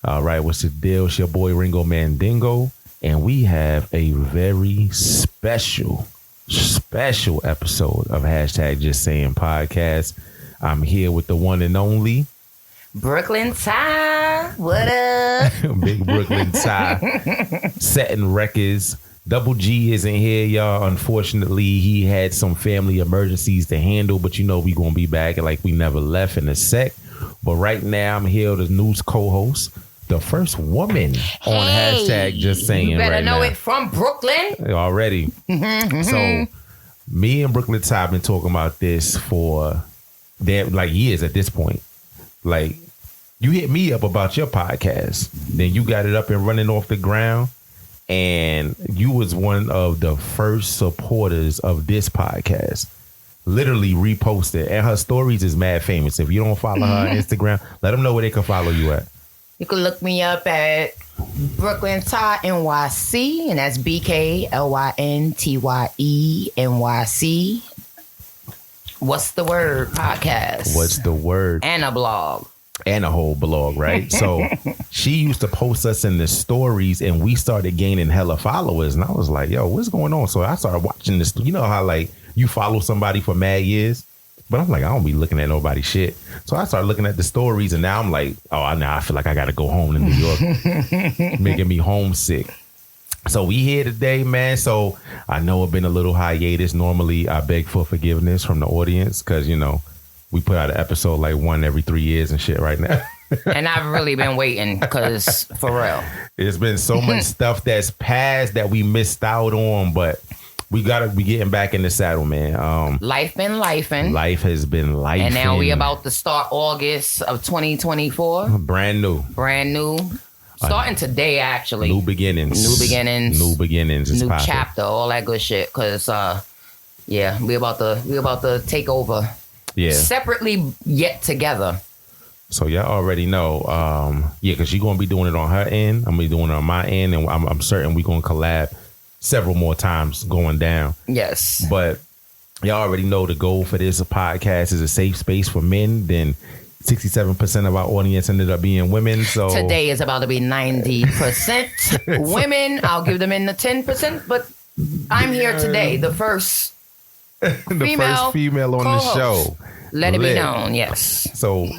All right, what's the deal? It's your boy RingoMandingo, and we have a very special episode of Hashtag Just Saying Podcast. I'm here with the one and only BklnTye. What up? Big BklnTye, setting records. Double G isn't here, y'all. Unfortunately, he had some family emergencies to handle, but you know we gonna be back like we never left in a sec. But right now, I'm here with the news co-host, the first woman on Hashtag Just Saying. You better right know now. it from Brooklyn Already. So me and BklnTye have been talking about this for years at this point. Like, you hit me up about your podcast, then you got it up and running off the ground, and you was one of the first supporters of this podcast. Literally reposted, and her stories is mad famous. If you don't follow her on Instagram, let them know where they can follow you at. You can look me up at BklnTyeNYC, and that's BklnTyeNYC. What's the word? Podcast. What's the word? And a blog. And a whole blog, right? So she used to post us in the stories, and we started gaining hella followers. And I was like, yo, what's going on? So I started watching this. You know how like you follow somebody for mad years? But I'm like, I don't be looking at nobody's shit. So I started looking at the stories, and now I'm like, oh, now I feel like I got to go home to New York, making me homesick. So we here today, man. So I know it's been a little hiatus. Normally, I beg for forgiveness from the audience because, you know, we put out an episode like one every 3 years and shit right now. And I've really been waiting because, for real, there's been so much stuff that's passed that we missed out on, but we gotta be getting back in the saddle, man. life been lifing. Life has been lifing. And now we about to start August of 2024. Brand new. Starting today, actually. New beginnings. It's New popping. chapter, all that good shit. Cause we about to take over. Yeah. Separately yet together. So y'all already know. Because she's gonna be doing it on her end. I'm gonna be doing it on my end, and I'm certain we're gonna collab several more times going down. Yes. But y'all already know the goal for this podcast is a safe space for men. Then 67% of our audience ended up being women. So today is about to be 90% women. I'll give them in the 10%, but I'm here today, the first female on the show. Let it be known, yes. So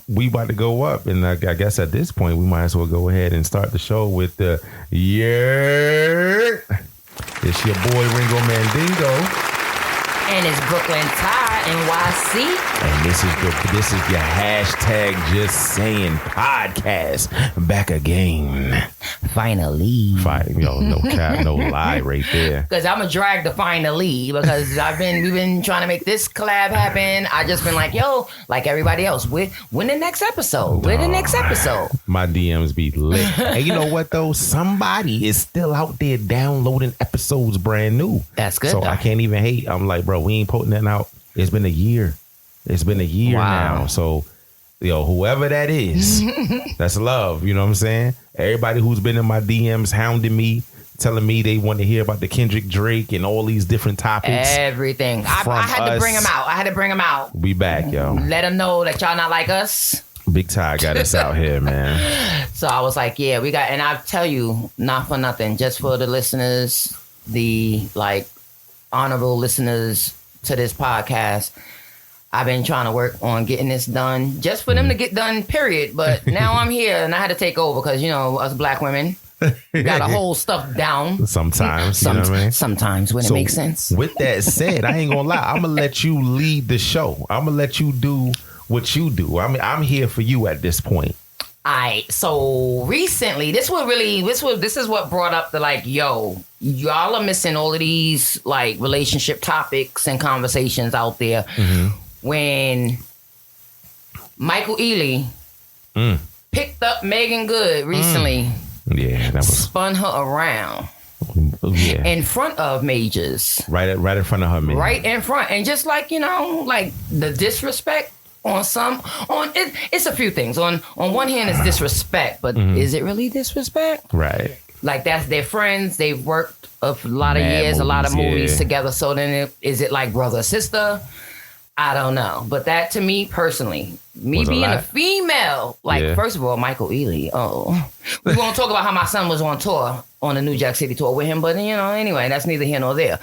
we about to go up, and I guess at this point we might as well go ahead and start the show with the It's your boy RingoMandingo. And it's BklnTyeNYC. And this is your Hashtag Just Saying Podcast. Back again. Finally. No cap, no lie right there. Because I'm going to drag the finally, because we've been trying to make this collab happen. I just been like, yo, like everybody else, when the next episode? When the next episode? My DMs be lit. And you know what though? Somebody is still out there downloading episodes brand new. That's good. So though. I can't even hate. I'm like, bro, we ain't putting that out. It's been a year. Now. So, whoever that is, that's love. You know what I'm saying? Everybody who's been in my DMs hounding me, telling me they want to hear about the Kendrick Drake and all these different topics. Everything. I had to bring them out. We back, yo. Let them know that y'all not like us. Big Ty got us out here, man. So I was like, yeah, and I tell you, not for nothing, just for the listeners, the honorable listeners to this podcast, I've been trying to work on getting this done just for them to get done, period. But now I'm here and I had to take over because, us black women got to hold stuff down. Sometimes, you know what I mean? Sometimes when it makes sense. With that said, I ain't going to lie. I'm going to let you lead the show. I'm going to let you do what you do. I mean, I'm here for you at this point. So recently, this is what brought up the y'all are missing all of these relationship topics and conversations out there. Mm-hmm. When Michael Ealy picked up Megan Goode recently, that was spun her around in front of Majors, right in front of her, man, right in front, and just the disrespect. It's a few things. On one hand, it's disrespect, but is it really disrespect? Right. That's their friends. They've worked a lot of years, a lot of movies together. So then, is it like brother sister? I don't know. But that, to me personally, me Was being a a female, like, Yeah. first of all, Michael Ealy. Oh, we won't talk about how my son was on tour, on the New Jack City tour with him. But, you know, anyway, that's neither here nor there.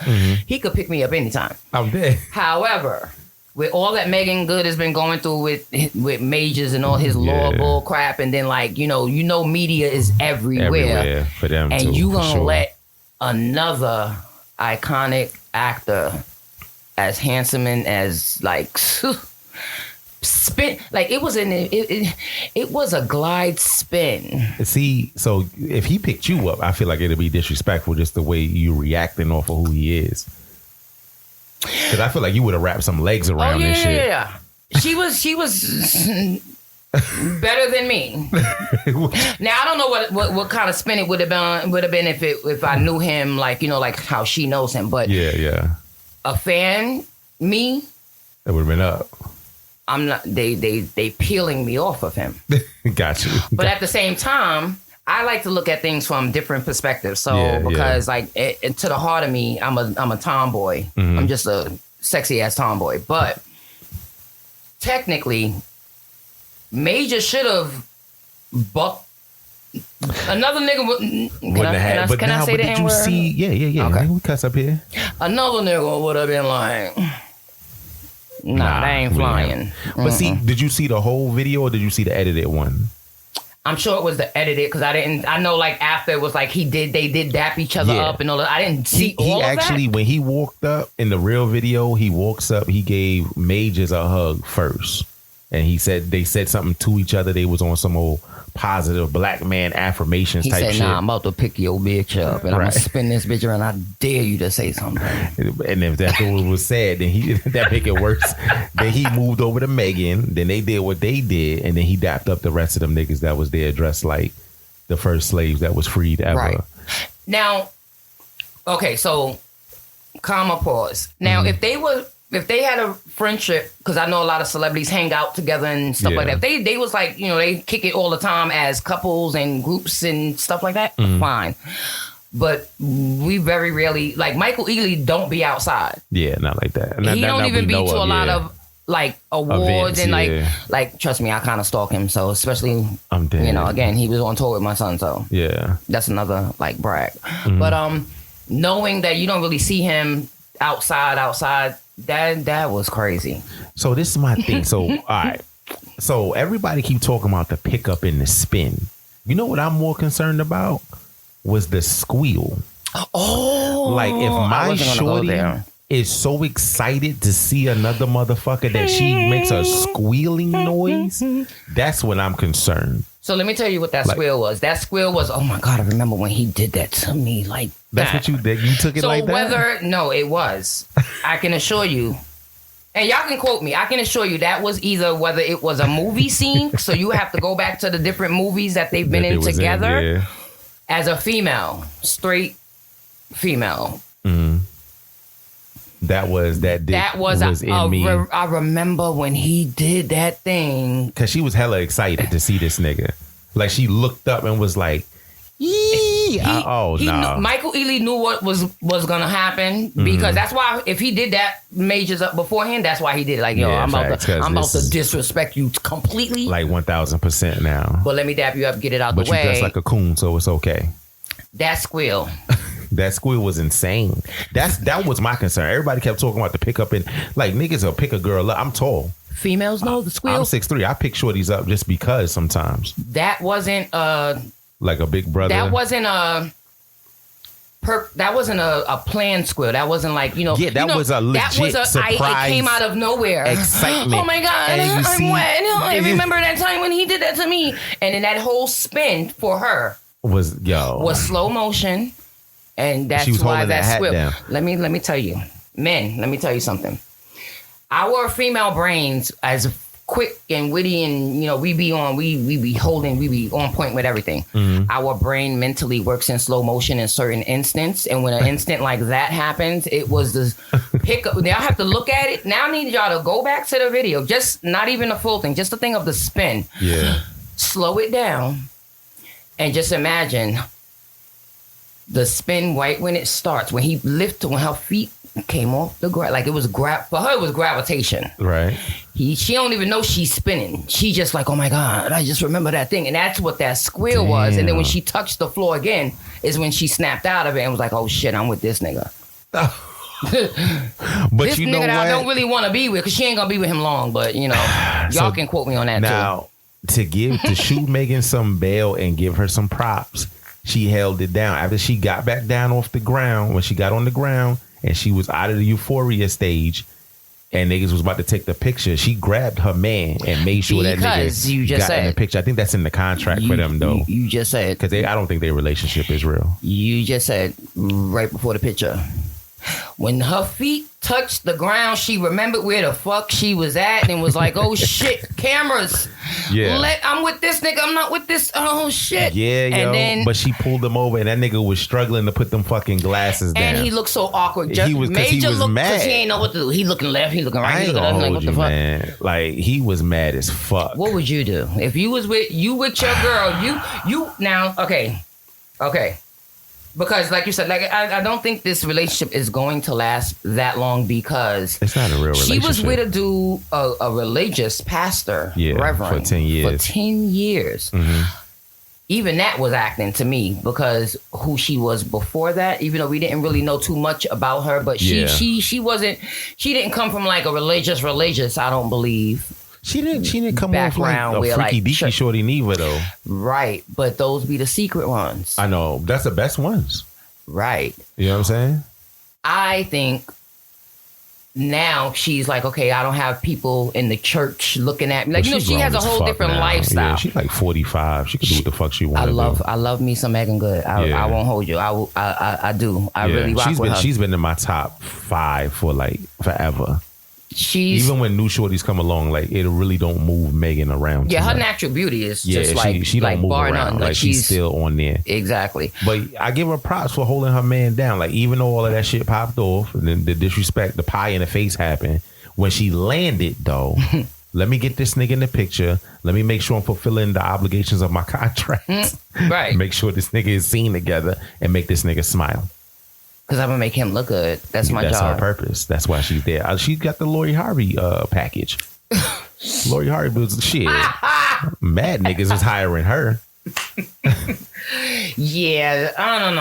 He could pick me up anytime. I'm dead. However, with all that Megan Good has been going through with Majors and all his law bull crap, and then, like, you know, media is everywhere for them and too, you for gonna sure. let another iconic actor as handsome and as, like, spin, like, it was it was a glide spin. See, so if he picked you up, I feel like it'd be disrespectful just the way you reacting off of who he is. Because I feel like you would have wrapped some legs around this shit. Yeah. She was better than me. Now I don't know what kind of spin it would have been if I knew him, like, you know, like how she knows him. But yeah, a fan, me, that would have been up. I'm not. They peeling me off of him. Got you. But at the same time, I like to look at things from different perspectives. So because like to the heart of me, I'm a tomboy. I'm just a sexy ass tomboy. But technically, Major should have bucked. Another nigga would. Can I say the N word? See? Yeah. Okay. We cuss up here. Another nigga would have been like, nah, that ain't flying. But see, did you see the whole video or did you see the edited one? I'm sure it was the edited because I know like after it was like they did dap each other up and all that. I didn't see all of that. He actually, when he walked up in the real video, he walks up, he gave Majors a hug first. And they said something to each other. They was on some old positive black man affirmations type shit. He said, nah, I'm about to pick your bitch up and I'm going to spin this bitch around. I dare you to say something. And if that's what was said, then that make it worse. Then he moved over to Megan. Then they did what they did. And then he dapped up the rest of them niggas that was there dressed like the first slaves that was freed ever. Right. Now, okay, so comma pause. Now, if they had a friendship, because I know a lot of celebrities hang out together and stuff like that. They was like, you know, they kick it all the time as couples and groups and stuff like that. Fine. But we very rarely, like Michael Ealy don't be outside. Yeah, not like that. He don't even be to a lot of like awards events, and like trust me, I kind of stalk him. So especially, I'm dead. You know, again, he was on tour with my son. So yeah, that's another like brag. But knowing that you don't really see him outside. That was crazy. So this is my thing. So, all right. So everybody keep talking about the pickup and the spin. You know what I'm more concerned about? Was the squeal. Oh. Like if my shorty is so excited to see another motherfucker that she makes a squealing noise, that's when I'm concerned. So let me tell you what that squeal was. That squeal was, oh my God, I remember when he did that to me like that's that. What you did? You took it like that? No, it was. I can assure you, and y'all can quote me, I can assure you that was either whether it was a movie scene, so you have to go back to the different movies that they've been in together, as a female, straight female. That was in me. I remember when he did that thing. Because she was hella excited to see this nigga. Like, she looked up and was like, yee. Michael Ealy knew what was going to happen. Because that's why, if he did that Majors up beforehand, that's why he did it. Like, I'm about to disrespect you completely. Like 1,000% now. But let me dap you up, get it out the way. But you dress like a coon, so it's okay. That squeal. That squeal was insane. That was my concern. Everybody kept talking about the pickup and like niggas will pick a girl up. I'm tall. Females know the squeal. I'm 6'3". I pick shorties up just because sometimes. That wasn't like a big brother. That wasn't a planned squeal. That wasn't like, that was a legit surprise. It came out of nowhere. Excitement. Oh my God, I'm wet. I remember that time when he did that to me. And then that whole spin for her was slow motion. And that's why that squeal. Down. Let me tell you, men, let me tell you something. Our female brains, as quick and witty, and we be on point with everything. Our brain mentally works in slow motion in certain instance, and when an instant like that happens, it was the pickup. Now I have to look at it. Now I need y'all to go back to the video, just not even the full thing, just the thing of the spin. Yeah, slow it down, and just imagine the spin right when it starts, when her feet came off the ground. Like it was for her, it was gravitation. Right. She don't even know she's spinning. She just like, oh my God, I just remember that thing. And that's what that squeal was. And then when she touched the floor again is when she snapped out of it and was like, oh shit, I'm with this nigga. But this nigga that I don't really want to be with, because she ain't gonna be with him long, but you know, y'all can quote me on that now, to shoot Megan some bail and give her some props, she held it down. After she got back down off the ground, when she got on the ground and she was out of the euphoria stage and niggas was about to take the picture, she grabbed her man and made sure that nigga got in the picture. I think that's in the contract for them though. You just said. Because I don't think their relationship is real. You just said right before the picture. When her feet touched the ground, she remembered where the fuck she was at and was like, oh shit, cameras. Yeah. I'm with this nigga. I'm not with this. Oh shit. Yeah, and then, but she pulled him over and that nigga was struggling to put them fucking glasses down. And he looked so awkward. He was mad. Because he ain't know what to do. He looking left, he looking right, he looking left. Like, what the fuck? Man. Like, he was mad as fuck. What would you do? If you was with your girl, you now, okay. Because like you said, like I don't think this relationship is going to last that long because it's not a real relationship. She was with a dude, a religious pastor, reverend, for 10 years. For 10 years. Mm-hmm. Even that was acting to me because who she was before that, even though we didn't really know too much about her, but she didn't come from like a religious, I don't believe. She didn't come off like a freaky deaky shorty neither though. Right, but those be the secret ones. I know. That's the best ones. Right. You know what I'm saying? I think now she's like, okay, I don't have people in the church looking at me. Like, she has a whole different lifestyle. Yeah, she's like 45. She can do what the fuck she wants to do. I love me some Megan Good. I won't hold you. I do. I really rock with her. She's been in my top 5 for like forever. Even when new shorties come along, like it really don't move Megan around. Yeah, her natural beauty is just like she don't move around. None. Like she's still on there. Exactly. But I give her props for holding her man down. Like even though all of that shit popped off, and then the disrespect, the pie in the face happened. When she landed, though, let me get this nigga in the picture. Let me make sure I'm fulfilling the obligations of my contract. Right. Make sure this nigga is seen together and make this nigga smile. Because I'm going to make him look good. That's my job. That's her purpose. That's why she's there. She got the Lori Harvey package. Lori Harvey was shit. Mad niggas is hiring her. Yeah, I don't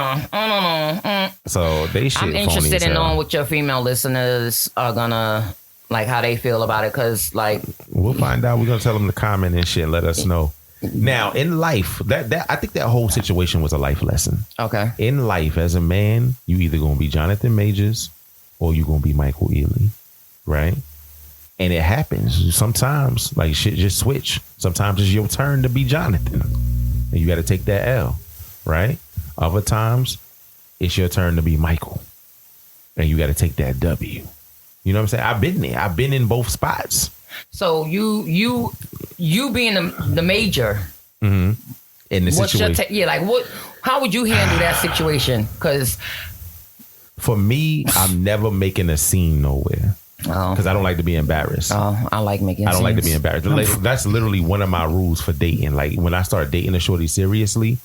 know. So they shit. I'm interested in knowing what your female listeners are going to, like, how they feel about it. Because, like... We'll find out. We're going to tell them to comment and shit and let us know. Now, in life, that I think that whole situation was a life lesson. Okay. In life, as a man, you either gonna be Jonathan Majors or you gonna be Michael Ealy, right? And it happens sometimes. Like shit, just switch. Sometimes it's your turn to be Jonathan, and you got to take that L, right? Other times, it's your turn to be Michael, and you got to take that W. You know what I'm saying? I've been there. I've been in both spots. So you being the major in the situation, how would you handle that situation? Because for me, I'm never making a scene nowhere because I don't like to be embarrassed. I like making. I don't like to be embarrassed. Like, that's literally one of my rules for dating. Like when I start dating a shorty seriously,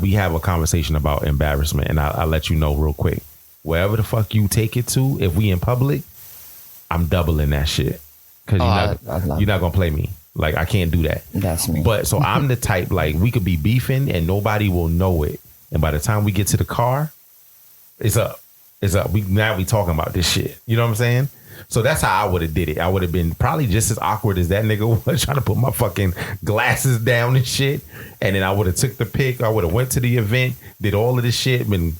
we have a conversation about embarrassment, and I'll let you know real quick. Wherever the fuck you take it to, if we in public, I'm doubling that shit. Because you're not going to play me. Like, I can't do that. That's me. But so I'm the type, like, we could be beefing and nobody will know it. And by the time we get to the car, it's up. It's up. Now we talking about this shit. You know what I'm saying? So that's how I would have did it. I would have been probably just as awkward as that nigga was trying to put my fucking glasses down and shit. And then I would have took the pic. I would have went to the event, did all of this shit, been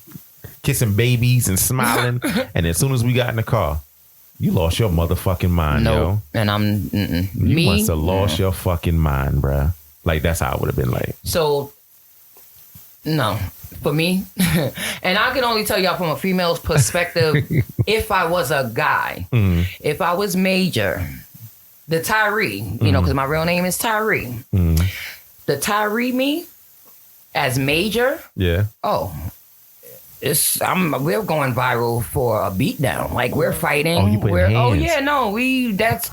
kissing babies and smiling. And as soon as we got in the car, you lost your motherfucking mind, yo. And I'm... You must have lost your fucking mind, bruh. Like, that's how I would have been like. So, no. For me, and I can only tell y'all from a female's perspective, if I was a guy, if I was major, the Tyree, you know, because my real name is Tyree. The Tyree me, as major, we're going viral for a beatdown. Like we're fighting. Oh, you putting hands. That's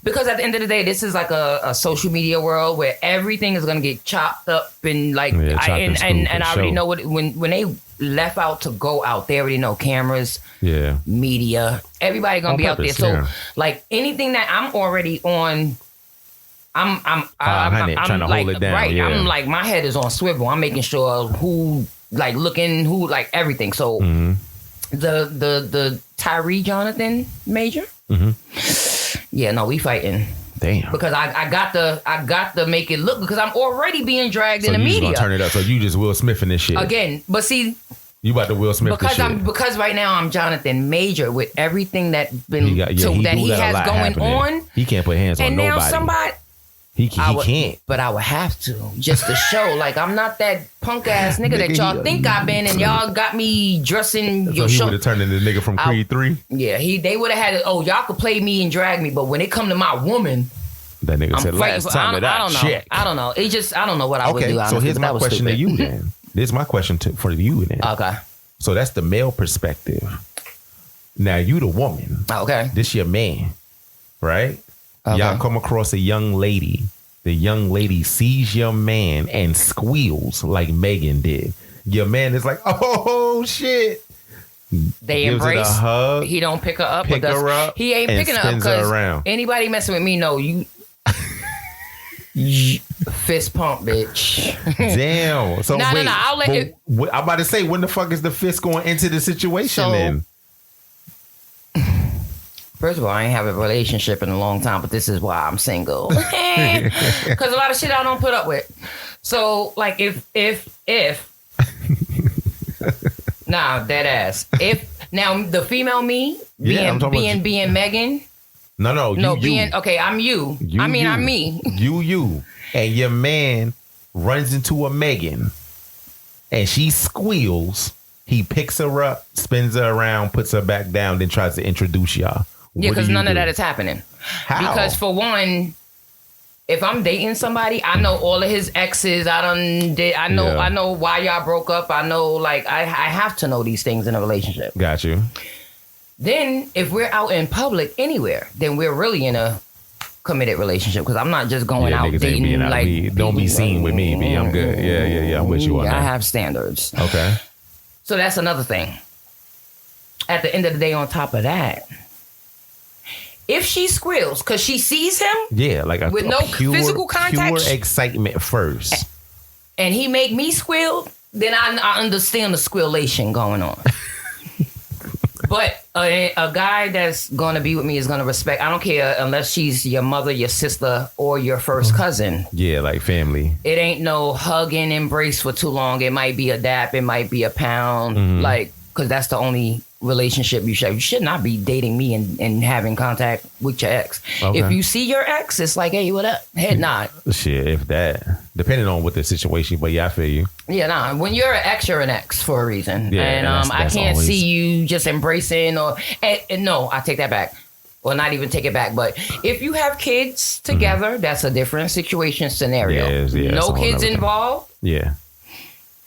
because at the end of the day, this is like a social media world where everything is gonna get chopped up and like, and I already know what when they left out to go out. They already know cameras, media, everybody gonna be out there. So like anything that I'm already on, I'm trying to hold it down. Right. Yeah. I'm like, my head is on swivel. I'm making sure who everything. So the Tyree Jonathan Major. Yeah, no, we fighting. Damn. Because I got to make it look, because I'm already being dragged in the media. So you just gonna turn it up. So you just Will Smith in this shit. Again, but see, you about to Will Smith this shit. Because right now I'm Jonathan Major with everything that been that he has going on. He can't put hands on nobody. And now somebody he can't. But I would have to, just to show like I'm not that punk ass nigga that y'all think I've been, and y'all got me dressing. So he would have turned into the nigga from Creed 3. Yeah, they would have had it. Oh, y'all could play me and drag me, but when it come to my woman, that nigga said last time I don't know. Check. I don't know. It just I don't know what I would do. Honestly, so here's my question to you then. This is my question for you then. Okay. So that's the male perspective. Now you the woman. Okay. This your man, right? Okay. Y'all come across a young lady. The young lady sees your man and squeals like Megan did. Your man is like, oh shit. They embrace. A hug, he don't pick her up. Pick her up. He ain't picking her up because anybody messing with me know you. Fist pump, bitch. Damn. So no. I'll let it. I'm about to say, when the fuck is the fist going into the situation then? First of all, I ain't have a relationship in a long time, but this is why I'm single. Because a lot of shit I don't put up with. So, like, if nah, dead ass. If now the female me being Megan. No, being okay. I'm you. I'm me. You, and your man runs into a Megan, and she squeals. He picks her up, spins her around, puts her back down, then tries to introduce y'all. Yeah, because none of that is happening. How? Because for one, if I'm dating somebody, I know all of his exes. I know why y'all broke up. I know, like, I have to know these things in a relationship. Got you. Then if we're out in public anywhere, then we're really in a committed relationship, because I'm not just going out dating like don't be seen with me, B. I'm good. Yeah. I'm with you on that. I have standards. Okay. So that's another thing. At the end of the day, on top of that, if she squeals because she sees him, with no physical contact, pure excitement first, and he make me squeal, then I understand the squealation going on. But a guy that's going to be with me is going to respect. I don't care unless she's your mother, your sister, or your first cousin. Yeah, like family. It ain't no hug and embrace for too long. It might be a dap. It might be a pound. Like, because that's the only relationship you should. You should not be dating me and having contact with your ex. Okay. If you see your ex, it's like, hey, what up? Head nod. Shit, if that. Depending on what the situation, but yeah, I feel you. Yeah, nah. When you're an ex, you're an ex for a reason. Yeah, and that's I can't always see you just embracing or... And no, I take that back. Well, not even take it back, but if you have kids together, that's a different situation scenario. Yeah, no kids involved. Yeah.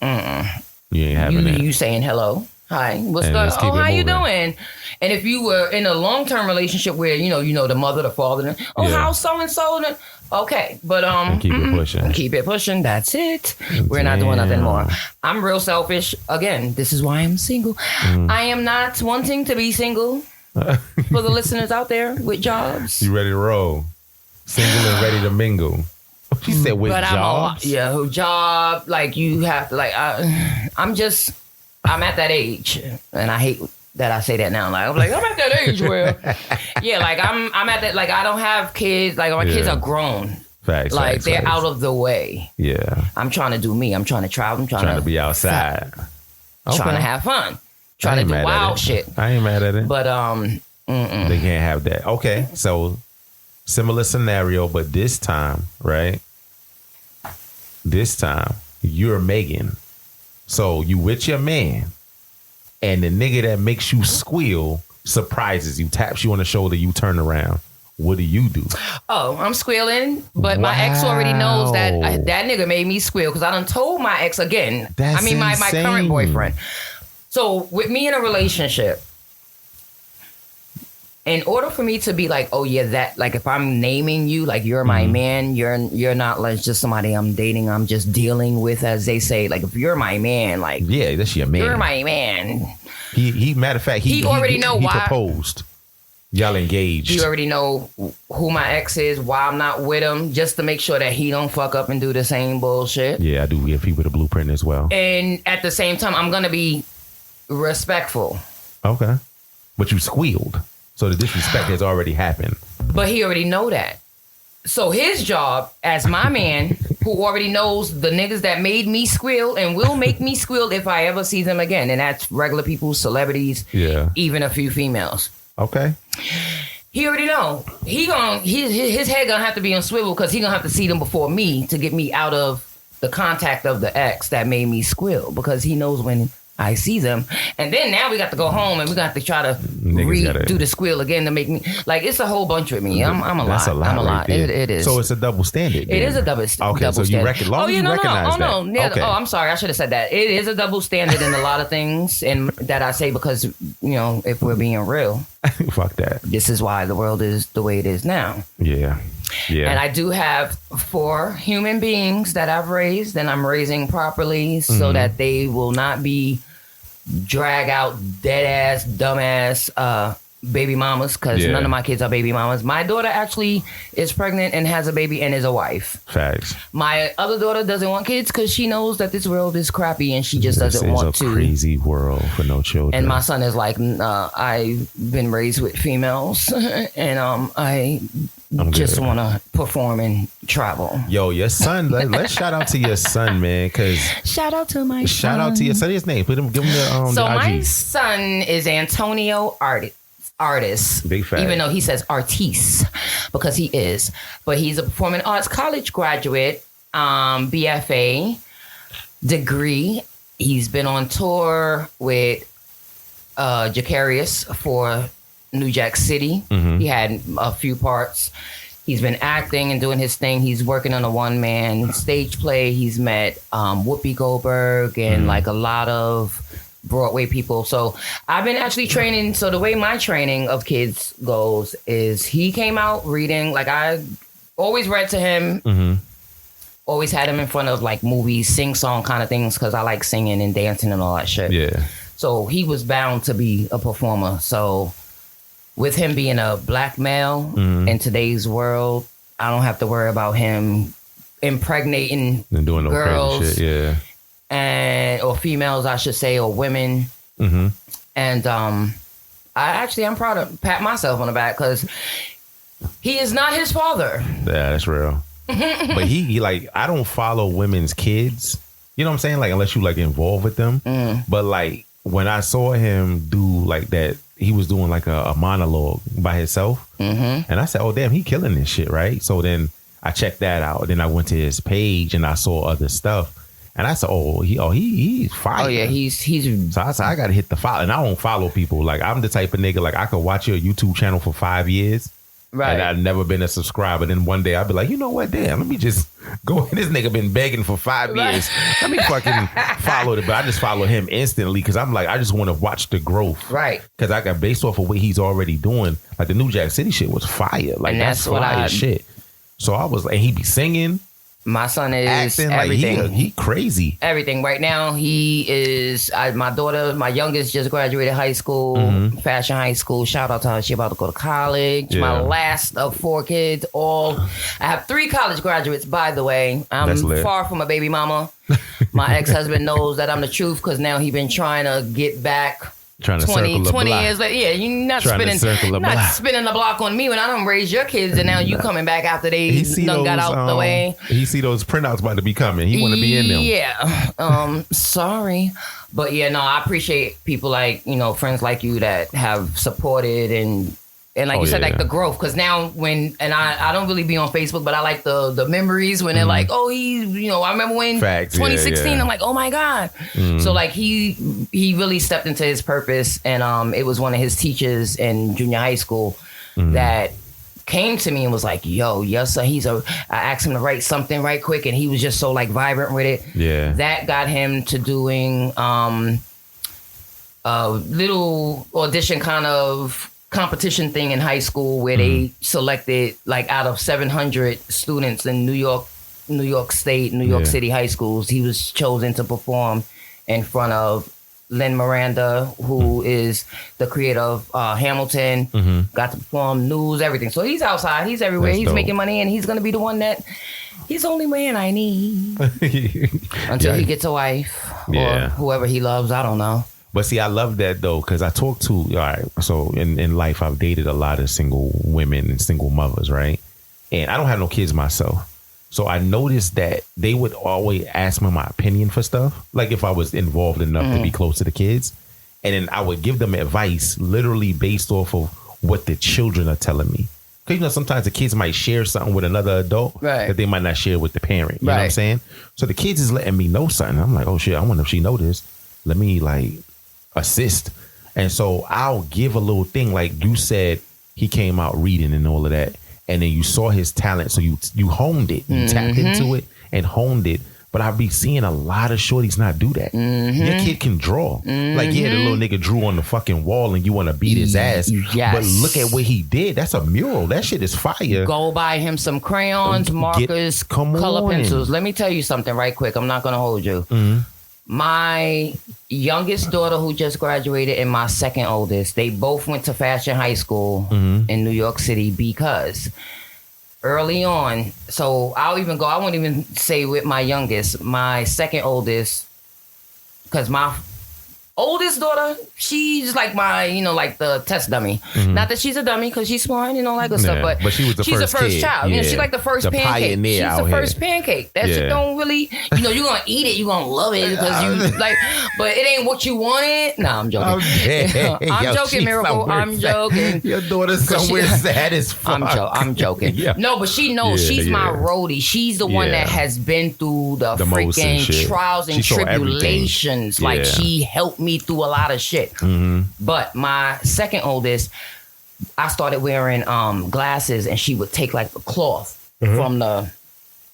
You ain't having that. You saying hello. Hi, what's going on? Oh, how you doing? And if you were in a long-term relationship where, you know, the mother, the father, how's so-and-so? Okay, but keep it pushing. Keep it pushing. That's it. We're not doing nothing more. I'm real selfish. Again, this is why I'm single. I am not wanting to be single. For the listeners out there with jobs. You ready to roll? Single and ready to mingle. She said with jobs? Job. Like, you have to, like, I'm at that age, and I hate that I say that now. Like, I'm at that age where, like I'm at that. Like, I don't have kids. Like, my kids are grown. Facts. Like, they're out of the way. Yeah. I'm trying to do me. I'm trying to travel. I'm trying to be outside. Trying to have fun. Trying to do wild shit. I ain't mad at it. But they can't have that. Okay, so similar scenario, but this time, right? This time you're Megan. So you with your man, and the nigga that makes you squeal surprises you, taps you on the shoulder, you turn around. What do you do? Oh, I'm squealing, but my ex already knows that that nigga made me squeal because I done told my ex again. My current boyfriend. So with me in a relationship, in order for me to be like, oh yeah, that, like if I'm naming you, like you're my man, you're not like just somebody I'm dating, I'm just dealing with, as they say. Like if you're my man, like yeah, that's your man. You're my man. He matter of fact, he already know why. He proposed. Y'all engaged. He already know who my ex is, why I'm not with him, just to make sure that he don't fuck up and do the same bullshit. Yeah, I do give people the blueprint as well. And at the same time, I'm gonna be respectful. Okay, but you squealed. So the disrespect has already happened. But he already know that. So his job as my man, who already knows the niggas that made me squeal and will make me squeal if I ever see them again. And that's regular people, celebrities, even a few females. Okay. He already know. His head gonna have to be on swivel because he gonna have to see them before me to get me out of the contact of the ex that made me squeal, because he knows when I see them. And then now we got to go home and we got to try to do the squeal again to make me, like, it's a whole bunch with me. I'm a lot. That's a lot. I'm a lot. Right it is. So it's a double standard. It is a double standard. Okay, so you recognize that. Yeah, okay. Oh, I'm sorry. I should have said that. It is a double standard in a lot of things, and that I say because, if we're being real. Fuck that. This is why the world is the way it is now. Yeah. Yeah. And I do have 4 human beings that I've raised, and I'm raising properly so that they will not be drag out dead ass, dumbass baby mamas, because none of my kids are baby mamas. My daughter actually is pregnant and has a baby and is a wife. Facts. My other daughter doesn't want kids because she knows that this world is crappy and she just doesn't want to. It's a crazy world for no children. And my son is like, I've been raised with females and I just want to perform and travel. Yo, your son, let's shout out to your son, man, because shout out to my son. Shout out to your son. His name. Give him the So the my IG. son is Antonio Artist. Big fact. Even though he says artiste, because he is. But he's a performing arts college graduate, BFA degree. He's been on tour with Jacarius for New Jack City. He had a few parts. He's been acting and doing his thing. He's working on a one-man stage play. He's met Whoopi Goldberg and like a lot of Broadway people. So I've been actually training. So the way my training of kids goes is he came out reading. Like I always read to him. Always had him in front of like movies, sing-song kind of things, because I like singing and dancing and all that shit. Yeah. So he was bound to be a performer. So with him being a black male in today's world, I don't have to worry about him impregnating and doing no girls, crazy shit. Yeah, or females, I should say, or women. And I'm proud to pat myself on the back because he is not his father. Yeah, that's real. But he like, I don't follow women's kids. You know what I'm saying? Like, unless you like involved with them. But like when I saw him do like that, he was doing like a monologue by himself. And I said, oh, damn, he killing this shit, right? So then I checked that out. Then I went to his page and I saw other stuff. And I said, he's fire. Oh, yeah, he's. So I said, I got to hit the follow. And I don't follow people. Like, I'm the type of nigga, like, I could watch your YouTube channel for 5 years. Right. And I've never been a subscriber. Then one day I'll be like, you know what? Damn, let me just go. This nigga been begging for 5 years. Let me fucking follow it. But I just follow him instantly because I'm like, I just want to watch the growth. Right. Because I got based off of what he's already doing. Like the New Jack City shit was fire. Like, that's fire shit. So I was like, he be singing. My son is acting everything. Like he crazy. Everything. Right now, he is. My daughter, my youngest, just graduated high school, fashion high school. Shout out to her. She about to go to college. Yeah. My last of 4 kids. I have 3 college graduates, by the way. I'm far from a baby mama. My ex-husband knows that I'm the truth because now he been trying to get back. Trying to 20 years later. Yeah, you're not spinning the block on me when I done raised your kids and now you coming back after they done got out the way. He see those printouts about to be coming. He want to be in them. Yeah. Sorry. But yeah, no, I appreciate people like, friends like you that have supported and like you said, like the growth. Because now I don't really be on Facebook, but I like the memories when they're like, oh, I remember when 2016, I'm like, oh my God. So like he really stepped into his purpose. And it was one of his teachers in junior high school that came to me and was like, yo, yes, sir. I asked him to write something right quick. And he was just so like vibrant with it. Yeah. That got him to doing a little audition kind of competition thing in high school where they selected like out of 700 students in New York State, New York City high schools, he was chosen to perform in front of Lin Miranda, who is the creator of Hamilton, got to perform news, everything. So he's outside, he's everywhere, he's making money, and he's going to be the one that, he's the only man I need until he gets a wife or whoever he loves, I don't know. But see, I love that though, because I talk to, all right, so in life, I've dated a lot of single women and single mothers, right? And I don't have no kids myself. So I noticed that they would always ask me my opinion for stuff, like if I was involved enough to be close to the kids. And then I would give them advice literally based off of what the children are telling me. Because, you know, sometimes the kids might share something with another adult that they might not share with the parent. You know what I'm saying? So the kids is letting me know something. I'm like, oh, shit, I wonder if she know this. Let me, like, assist. And so I'll give a little thing. Like you said, he came out reading and all of that. And then you saw his talent. So you honed it. You tapped into it and honed it. But I be seeing a lot of shorties not do that. Your kid can draw. Like, yeah, the little nigga drew on the fucking wall and you want to beat his ass. Yes. But look at what he did. That's a mural. That shit is fire. Go buy him some crayons, markers, color pencils. Let me tell you something right quick. I'm not going to hold you. My youngest daughter who just graduated and my second oldest, they both went to Fashion High School in New York City because early on, so I won't even say with my youngest, my second oldest, because my oldest daughter, she's like my, like the test dummy. Not that she's a dummy because she's smart and all that good stuff, but she was she's the first kid. child. She's like the first pancake. She's the first pancake. That shit don't really, you're going to eat it, you're going to love it because you like, but it ain't what you wanted. No, I'm joking. I'm joking, Miracle. I'm joking. Your daughter's somewhere sad as fuck. I'm joking. No, but she knows she's my roadie. She's the one that has been through the freaking trials and tribulations. Like she helped me through a lot of shit. But my second oldest, I started wearing glasses and she would take like the cloth from the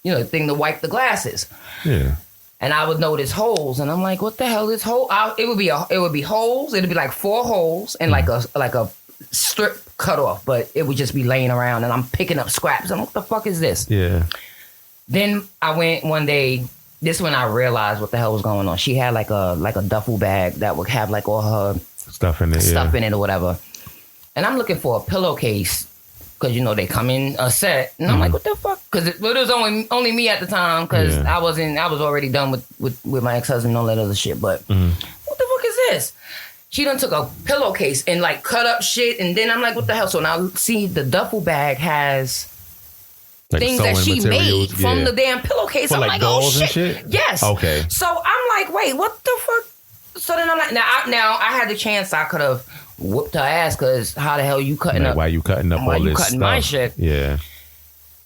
thing to wipe the glasses. And I would notice holes and I'm like, what the hell is hole? It would be holes. It'd be like 4 holes and like a strip cut off, but it would just be laying around and I'm picking up scraps. And what the fuck is this? Then I went one day. This is when I realized what the hell was going on. She had like a duffel bag that would have like all her stuff in it or whatever. And I'm looking for a pillowcase because they come in a set, and I'm like, what the fuck? Because it was only me at the time because I was already done with my ex-husband and all that other shit. But what the fuck is this? She done took a pillowcase and like cut up shit, and then I'm like, what the hell? So now see the duffel bag has like things that she made from the damn pillowcase. For I'm like like, dolls oh shit. And shit? Yes. Okay. So I'm like, wait, what the fuck? So then I'm like, now I had the chance I could have whooped her ass because how the hell you cutting up? Why you cutting up all this stuff? My shit? Yeah.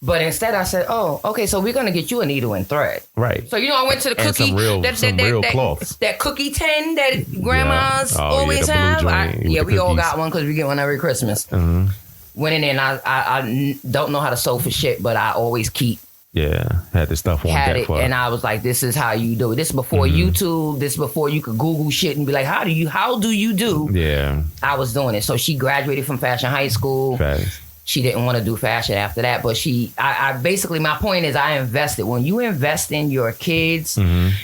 But instead I said, oh, okay, so we're going to get you a needle and thread. Right. So, I went to the cookie. Some real cloths. That cookie tin that grandmas always have. We all got one because we get one every Christmas. Went in there and I don't know how to sew for shit, but I always keep. Had the stuff on deck for it. And I was like, this is how you do it. This is before YouTube. This is before you could Google shit and be like, how do you do? Yeah. I was doing it. So she graduated from Fashion High School. Facts. She didn't want to do fashion after that, but I basically, my point is I invested. When you invest in your kids,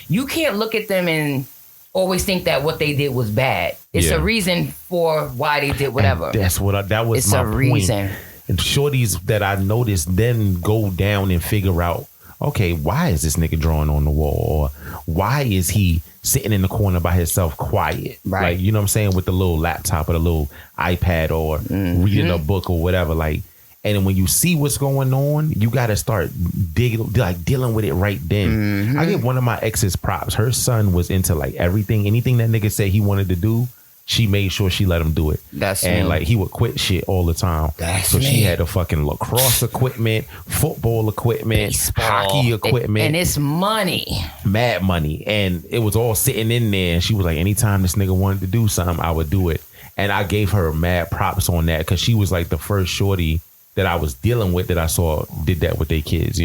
you can't look at them and always think that what they did was bad. It's a reason for why they did whatever. And that's what that was my point. Reason. And shorties that I noticed then go down and figure out, okay, why is this nigga drawing on the wall? Or why is he sitting in the corner by himself quiet? Right. Like, you know what I'm saying? With the little laptop or the little iPad or reading a book or whatever. Like, and then when you see what's going on, you got to start dealing with it right then. I give one of my exes props. Her son was into like anything that nigga said he wanted to do. She made sure she let him do it. And like he would quit shit all the time. She had the fucking lacrosse equipment, football equipment, baseball, hockey equipment. And it's money. Mad money. And it was all sitting in there. And she was like, anytime this nigga wanted to do something, I would do it. And I gave her mad props on that because she was like the first shorty that I was dealing with that I saw did that with their kids,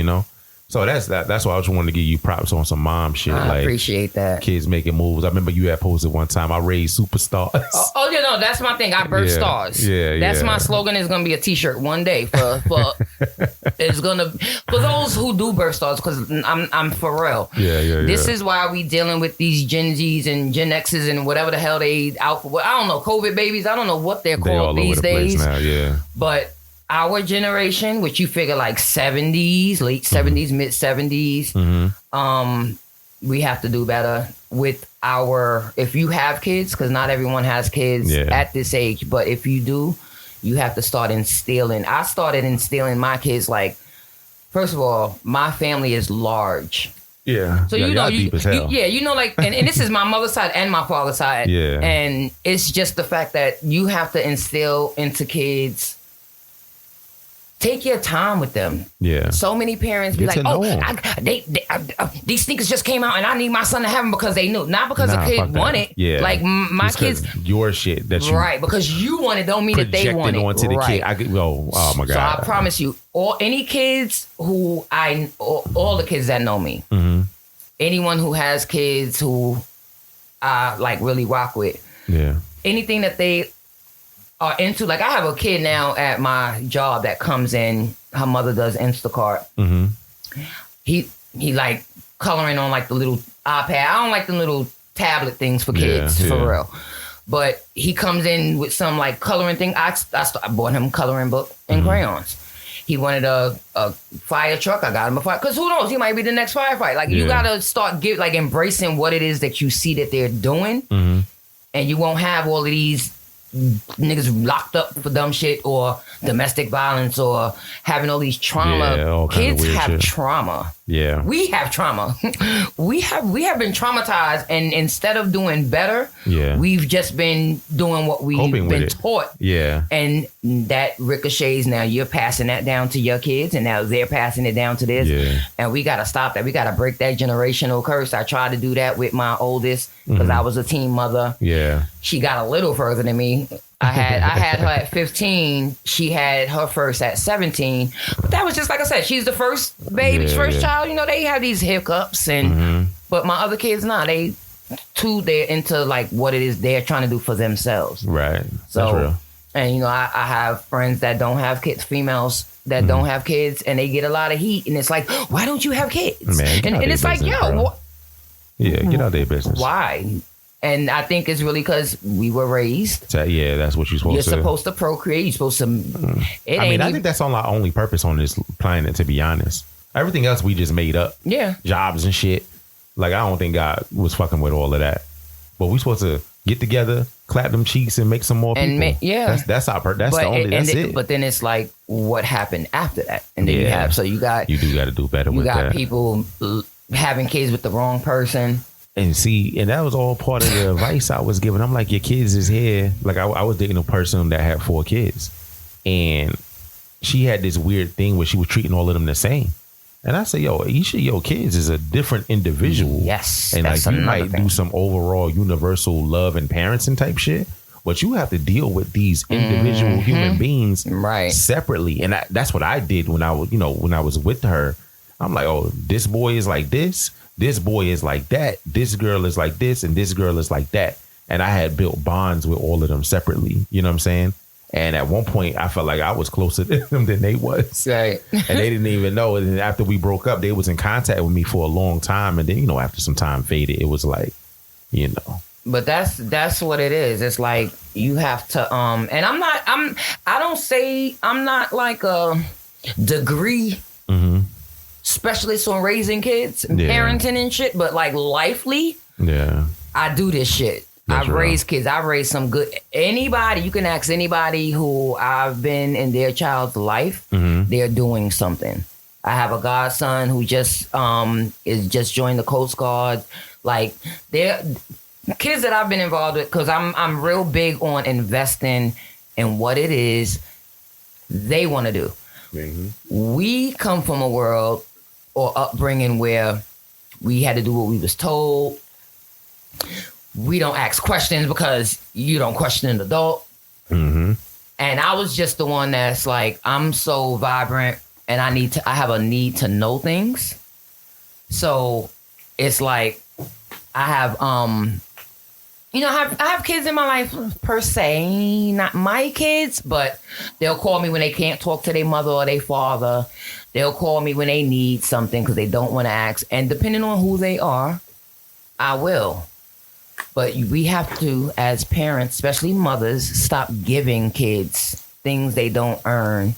So that's why I just wanted to give you props on some mom shit. I appreciate that. Kids making moves. I remember you had posted one time, I raised superstars. Oh, you know, that's my thing. I birth stars. Yeah, that's my slogan. Is gonna be a t-shirt one day for it's gonna for those who do birth stars, because I'm for real. Yeah. This is why we dealing with these Gen Zs and Gen X's and whatever the hell they out for. I don't know, COVID babies. I don't know what they're called these days. Now, yeah. But our generation, which you figure like 70s, late 70s, mid 70s, we have to do better with our, if you have kids, because not everyone has kids at this age, but if you do, you have to start instilling. I started instilling my kids, like, first of all, my family is large. Yeah. So you know, deep as hell. you know, like, and this is my mother's side and my father's side. Yeah. And it's just the fact that you have to instill into kids, take your time with them. Yeah. So many parents be like, these sneakers just came out and I need my son to have them because they knew. Not because a kid wanted. Yeah. Like my kids. Your shit that you. Right. Because you wanted don't mean that they wanted. Onto the kid. Oh my God. So I promise you, any kids who all the kids that know me, anyone who has kids who I like really rock with. Yeah. Anything that they are into, like I have a kid now at my job that comes in, her mother does Instacart. He like coloring on like the little iPad. I don't like the little tablet things for kids, for real. But he comes in with some like coloring thing. I bought him a coloring book and crayons. He wanted a fire truck. I got him a fire, because who knows, he might be the next firefighter. Like you gotta start embracing what it is that you see that they're doing, and you won't have all of these niggas locked up for dumb shit or domestic violence or having all these trauma. Yeah, kids have shit. Trauma. Yeah. We have trauma. we have been traumatized, and instead of doing better, we've just been doing what we've been taught. Yeah. And that ricochets. Now you're passing that down to your kids, and now they're passing it down to theirs. Yeah. And we gotta stop that. We gotta break that generational curse. I tried to do that with my oldest because I was a teen mother. Yeah. She got a little further than me. I had her at 15. She had her first at 17. But that was just like I said, she's the first baby, first child. You know, they have these hiccups, and but my other kids, they're into like what it is they're trying to do for themselves. Right. So, that's real. And you know, I have friends that don't have kids, females that don't have kids, and they get a lot of heat, and it's like, why don't you have kids? Man, and it's like, yo, get out their business. Why? And I think it's really because we were raised. That's what you're supposed to. You're supposed to procreate. You're supposed to. I think that's our only purpose on this planet, to be honest. Everything else we just made up. Yeah. Jobs and shit. Like, I don't think God was fucking with all of that. But we supposed to get together, clap them cheeks, and make some more people. That's our purpose. That's it. But then it's like, what happened after that? And then you got to do better with that. You got people having kids with the wrong person. And that was all part of the advice I was giving. I'm like, your kids is here. Like, I was dating a person that had 4 kids. And she had this weird thing where she was treating all of them the same. And I said, each of your kids is a different individual. Yes. And like, you might do some overall universal love and parenting type shit, but you have to deal with these individual human beings separately. And that's what I did when I was with her. I'm like, oh, this boy is like this. This boy is like that. This girl is like this, and this girl is like that. And I had built bonds with all of them separately. You know what I'm saying? And at one point, I felt like I was closer to them than they was. Right. And they didn't even know. And after we broke up, they was in contact with me for a long time. And then, after some time faded, it was like, But that's what it is. It's like you have to. And I don't say I'm not like a degree specialist on raising kids and parenting and shit, but like lifely, I do this shit. I've raised kids. I've raised some good. Anybody, you can ask anybody who I've been in their child's life. They're doing something. I have a godson who just joined the Coast Guard. Like, they're kids that I've been involved with, because I'm real big on investing in what it is they want to do. We come from a world or upbringing where we had to do what we was told. We don't ask questions because you don't question an adult. And I was just the one that's like, I'm so vibrant and I have a need to know things. So it's like I have I have kids in my life per se, not my kids, but they'll call me when they can't talk to their mother or their father. They'll call me when they need something because they don't want to ask. And depending on who they are, I will. But we have to, as parents, especially mothers, stop giving kids things they don't earn.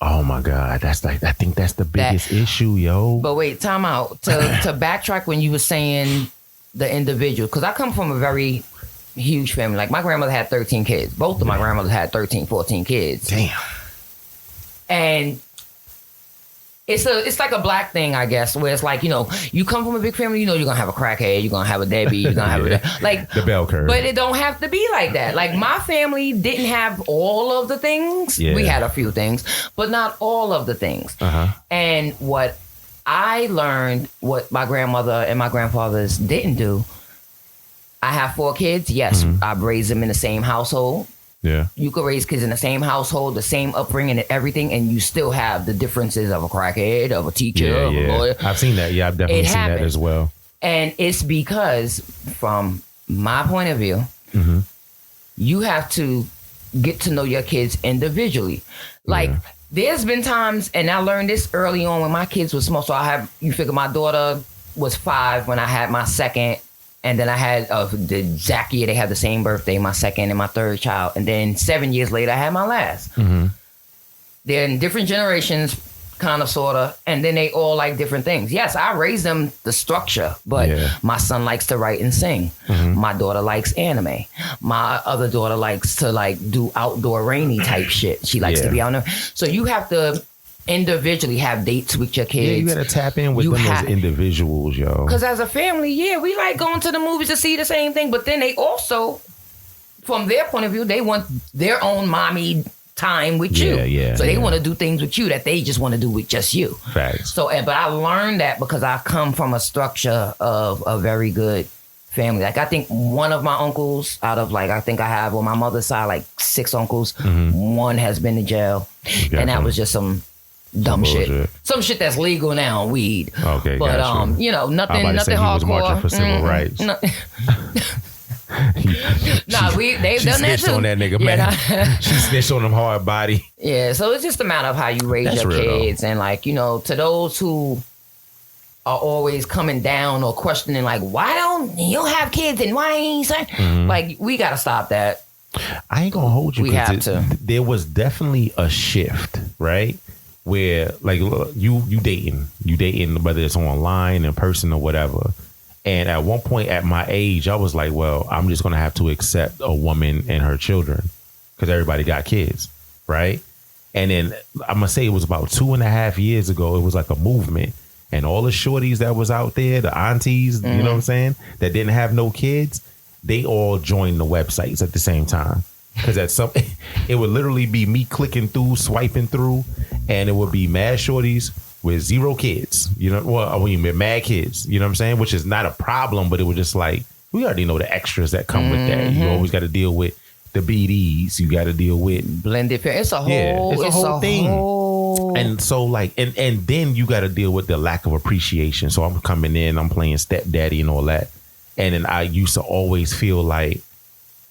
Oh my God, I think that's the biggest issue, yo. But wait, time out. To backtrack when you were saying the individual, because I come from a very huge family. Like my grandmother had 13 kids. Both of my grandmothers had 13, 14 kids. Damn. And it's like a black thing, I guess, where it's like, you come from a big family, you're gonna have a crackhead, you're gonna have a deadbeat, you're gonna have like the bell curve. But it don't have to be like that. Like my family didn't have all of the things. Yeah. We had a few things, but not all of the things. And what I learned, what my grandmother and my grandfathers didn't do, I have 4 kids. Yes, I've raised them in the same household. Yeah. You could raise kids in the same household, the same upbringing and everything, and you still have the differences of a crackhead, of a teacher, of a lawyer. I've seen that. Yeah, I've definitely seen that as well. And it's because, from my point of view, you have to get to know your kids individually. Like, there's been times, and I learned this early on when my kids were small. So you figure my daughter was 5 when I had my second. And then I had the exact year they had the same birthday, my second and my third child. And then 7 years later, I had my last. They're in different generations, kind of, sort of. And then they all like different things. Yes, I raised them the structure, but my son likes to write and sing. My daughter likes anime. My other daughter likes to do outdoor rainy type shit. She likes to be out there. So you have to individually have dates with your kids. Yeah, you gotta tap in with them as individuals, yo. Because as a family, we like going to the movies to see the same thing, but then they also, from their point of view, they want their own mommy time with you. So they want to do things with you that they just want to do with just you. Facts. So, but I learned that because I come from a structure of a very good family. Like I think one of my uncles out of I think I have on my mother's side 6 uncles. One has been to jail, and that was just some dumb shit. Some shit that's legal now, weed. Okay, but gotcha. Nothing he hardcore. was marching for civil rights. They've done that too. On that nigga, man. She snitched on him hard body. Yeah, so it's just a matter of how you raise your kids, and to those who are always coming down or questioning, why don't you have kids and why ain't you saying? We gotta stop that. I ain't gonna hold you. We have to. There was definitely a shift, right? Where you dating, whether it's online, in person, or whatever. And at one point at my age, I was like, well, I'm just going to have to accept a woman and her children because everybody got kids. Right. And then I'm going to say it was about 2.5 years ago. It was like a movement, and all the shorties that was out there, the aunties, you know what I'm saying, that didn't have no kids, they all joined the websites at the same time. Because it would literally be me clicking through, swiping through, and it would be mad shorties with 0 kids. Mad kids. You know what I'm saying? Which is not a problem, but it was just we already know the extras that come with that. You always got to deal with the BDs. You got to deal with blended. It's a whole. It's a whole thing. And so and then you got to deal with the lack of appreciation. So I'm coming in, I'm playing stepdaddy and all that, and then I used to always feel like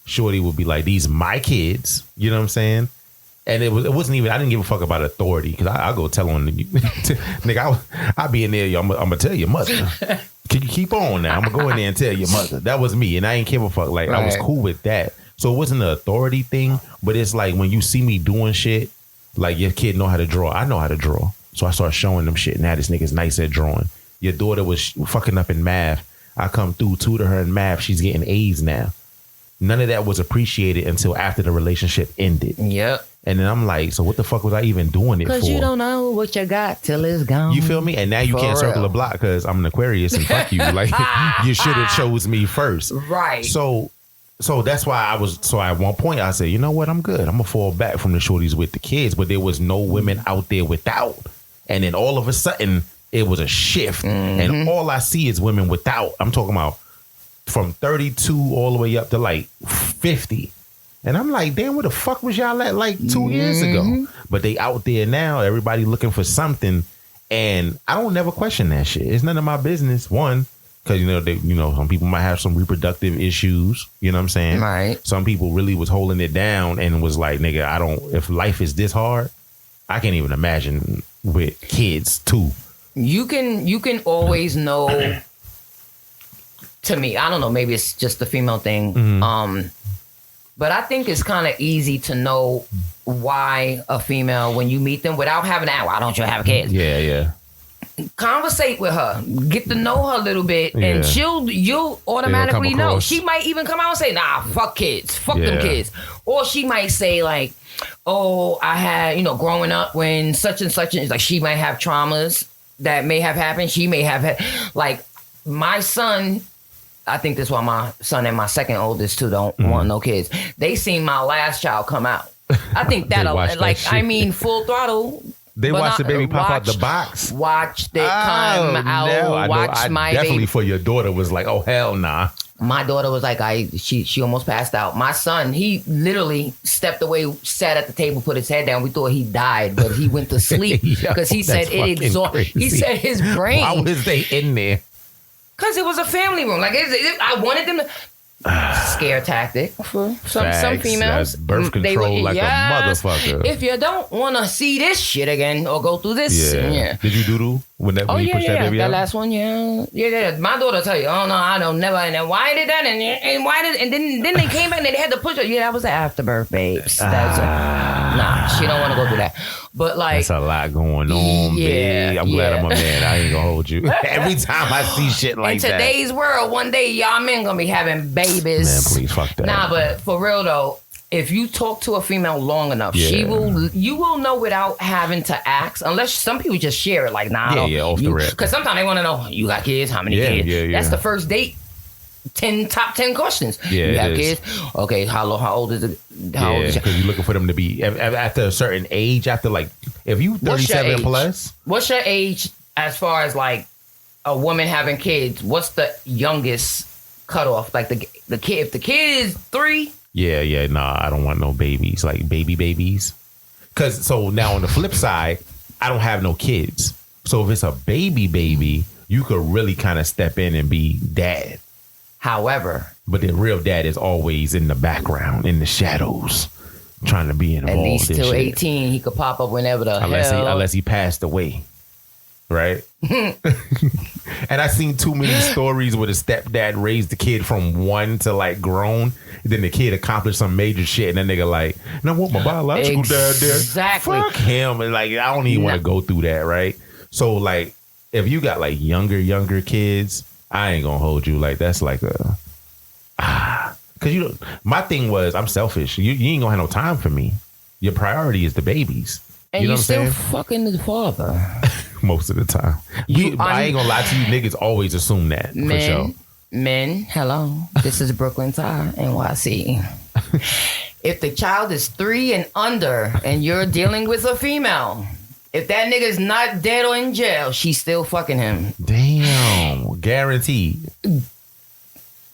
shorty would be like, these my kids, you know what I'm saying? And it wasn't even, I didn't give a fuck about authority, because I'll go tell on you. Nigga, I'll be in there, I'm gonna tell your mother. Can you keep on now? I'm gonna go in there and tell your mother. That was me, and I ain't give a fuck. I was cool with that. So it wasn't an authority thing, but it's when you see me doing shit, your kid know how to draw. I know how to draw. So I start showing them shit. Now this nigga's nice at drawing. Your daughter was fucking up in math. I come through, tutor her in math. She's getting A's now. None of that was appreciated until after the relationship ended. Yep. And then I'm like, so what the fuck was I even doing it for? Because you don't know what you got till it's gone. You feel me? And now you can't circle the block because I'm an Aquarius and fuck you. You should have chose me first. Right. So that's why so at one point I said, you know what? I'm good. I'm going to fall back from the shorties with the kids. But there was no women out there without. And then all of a sudden, it was a shift. And all I see is women without. I'm talking about from 32 all the way up to 50. And I'm like, damn, where the fuck was y'all at like 2 years ago? But they out there now. Everybody looking for something. And I don't never question that shit. It's none of my business. One, because, some people might have some reproductive issues. You know what I'm saying? Right. Some people really was holding it down and was like, nigga, if life is this hard, I can't even imagine with kids too. You can always know, to me, I don't know, maybe it's just the female thing. But I think it's kind of easy to know why a female, when you meet them, without having that, why don't you have kids? Yeah. Conversate with her, get to know her a little bit, and you'll automatically know. She might even come out and say, nah, fuck kids, fuck them kids. Or she might say like, oh, I had, growing up when such and such, like she might have traumas that may have happened. She may have had, like my son, I think that's why my son and my second oldest too don't want no kids. They seen my last child come out. I think that'll full throttle. They watch the baby pop out the box. Watch it come out. My definitely baby. For your daughter was like, oh hell nah. My daughter was like, she almost passed out. My son, he literally stepped away, sat at the table, put his head down. We thought he died, but he went to sleep because he said it exhausted. He said his brain. Why was they in there? Because it was a family room. Like I wanted them to. Scare tactic for some females. That's birth control a motherfucker. If you don't want to see this shit again or go through this, Did you doodle when you pushed that baby out? That last one, yeah. My daughter tell you, oh no, I don't never. And then why did that? And why did? And then they came back and they had to push her. Yeah, that was the afterbirth, babes. Nah, she don't want to go through that. But like, that's a lot going on, babe. I'm glad I'm a man. I ain't gonna hold you. Every time I see shit like that. In today's world, one day y'all men gonna be having babies. Man, please fuck that. Nah, but for real though, if you talk to a female long enough, you will know without having to ask. Unless some people just share it, like, nah, off the rip. Because sometimes they want to know, you got kids? How many kids? Yeah. That's the first date. Top 10 questions. Yeah, you have kids? Okay, how old is it? How old is it? Because you're looking for them to be after a certain age. After like, if you 37 plus, what's your age as far as like a woman having kids? What's the youngest cutoff? Like the kid, if the kid is 3. Yeah. Nah, I don't want no babies, like babies. Because so now on the flip side, I don't have no kids. So if it's a baby, you could really kind of step in and be dad. However, but the real dad is always in the background, in the shadows, trying to be involved. At least till 18, he could pop up whenever the hell. Unless he passed away, right? And I've seen too many stories where the stepdad raised the kid from 1 to like grown. Then the kid accomplished some major shit, and then nigga like, no, I want my biological dad there. Exactly. Fuck him. And like, I don't even want to go through that, right? So like, if you got like younger kids, I ain't gonna hold you. Like, that's like because my thing was, I'm selfish. You ain't gonna have no time for me. Your priority is the babies. And you know you what I'm saying? fucking the father. Most of the time. I ain't gonna lie to you, niggas always assume that. For sure. Men, hello. This is BklnTyeNYC. If the child is 3 and under and you're dealing with a female, if that nigga's not dead or in jail, she's still fucking him. Damn. Guaranteed.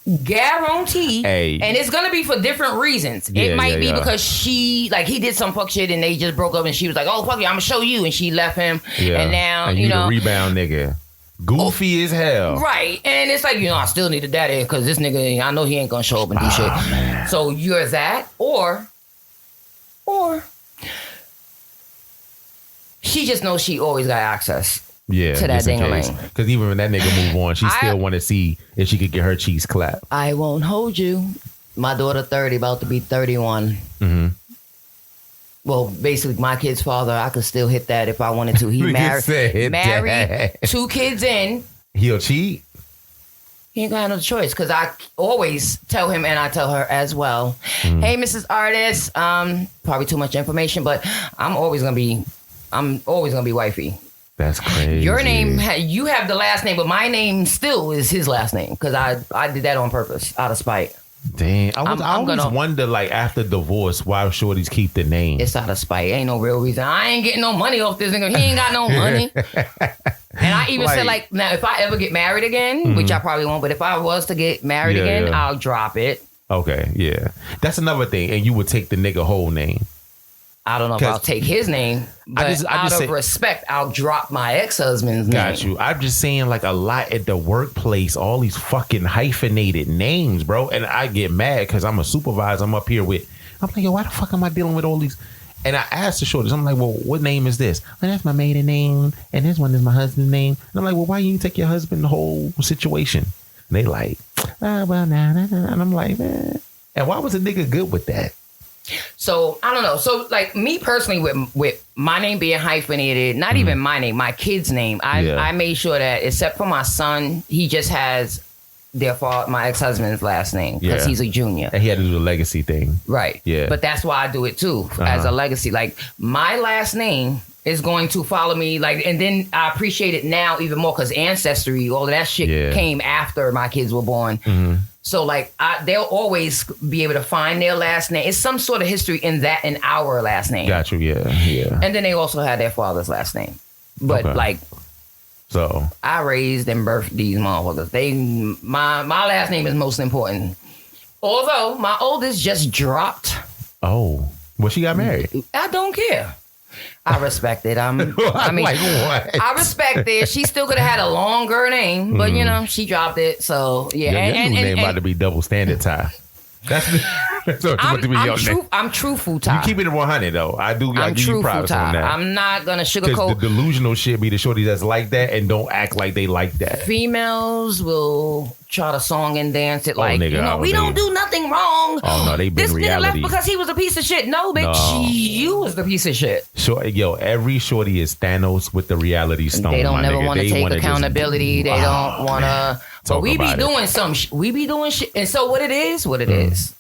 Hey. And it's gonna be for different reasons. It might be because he did some fuck shit and they just broke up and she was like, oh fuck you, I'm gonna show you, and she left him. And now and you the rebound nigga. Goofy as hell. Right. And it's like, I still need a daddy because this nigga, I know he ain't gonna show up and do shit. Man. So you're that, or she just knows she always got access to that ding-a-ling. Because even when that nigga move on, she still want to see if she could get her cheeks clapped. I won't hold you. My daughter 30, about to be 31. Mm-hmm. Well, basically, my kid's father, I could still hit that if I wanted to. He married 2 kids in. He'll cheat? He ain't gonna have no choice, because I always tell him, and I tell her as well, hey, Mrs. Artist, probably too much information, but I'm always gonna be wifey. That's crazy. Your name, you have the last name, but my name still is his last name, because I did that on purpose, out of spite. Damn. I always wonder, like, after divorce, why shorties keep the name. It's out of spite. Ain't no real reason. I ain't getting no money off this nigga. He ain't got no money. And I even said, now, if I ever get married again, which I probably won't, but if I was to get married again, I'll drop it. Okay, yeah. That's another thing. And you would take the nigga whole name. I don't know if I'll take his name, but out of respect, I'll drop my ex-husband's name. Got you. I'm just saying, like, a lot at the workplace, all these fucking hyphenated names, bro. And I get mad because I'm a supervisor. I'm up here with, I'm like, yo, why the fuck am I dealing with all these? And I asked the shortest, I'm like, well, what name is this? Well, that's my maiden name. And this one is my husband's name. And I'm like, well, why you take your husband the whole situation? And they like, well, nah. And I'm like, man. And why was a nigga good with that? So I don't know. So like me personally, with my name being hyphenated, not even my name, my kid's name, I made sure that except for my son, he just has therefore my ex-husband's last name because he's a junior. And he had to do the legacy thing, right? Yeah. But that's why I do it too as a legacy. Like my last name is going to follow me. Like, and then I appreciate it now even more because ancestry, all of that shit came after my kids were born. Mm-hmm. So, like, they'll always be able to find their last name. It's some sort of history in our last name. Got you, yeah. And then they also had their father's last name. But, so I raised and birthed these motherfuckers. My last name is most important. Although, my oldest just dropped. Oh. Well, she got married. I don't care. I respect it. I mean, like, what? I respect it. She still could have had a longer name, but you know, she dropped it. So yeah, your new name about to be double standard Ty. That's what I'm truthful Ty. You keep it at 100 though. I give you props on that. I'm not gonna sugarcoat. The delusional shit be the shorty that's like that and don't act like they like that. Females will try to song and dance it like, we don't do nothing wrong. Oh no, they been reality. This nigga left because he was a piece of shit. No, bitch, you was the piece of shit. Every shorty is Thanos with the reality stone. They don't never want to take accountability. They don't want to. But we be doing some. We be doing shit. And so what it is.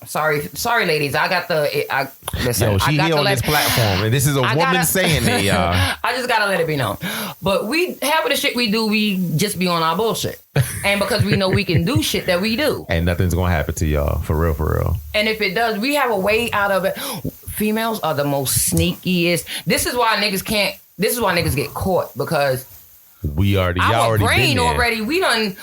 Sorry, ladies. I got the. Listen, she here on this platform, and this is a woman saying it, y'all. I just gotta let it be known. But half of the shit we do, we just be on our bullshit, and because we know we can do shit that we do, and nothing's gonna happen to y'all for real. And if it does, we have a way out of it. Females are the most sneakiest. This is why niggas get caught because. Our brain already. We done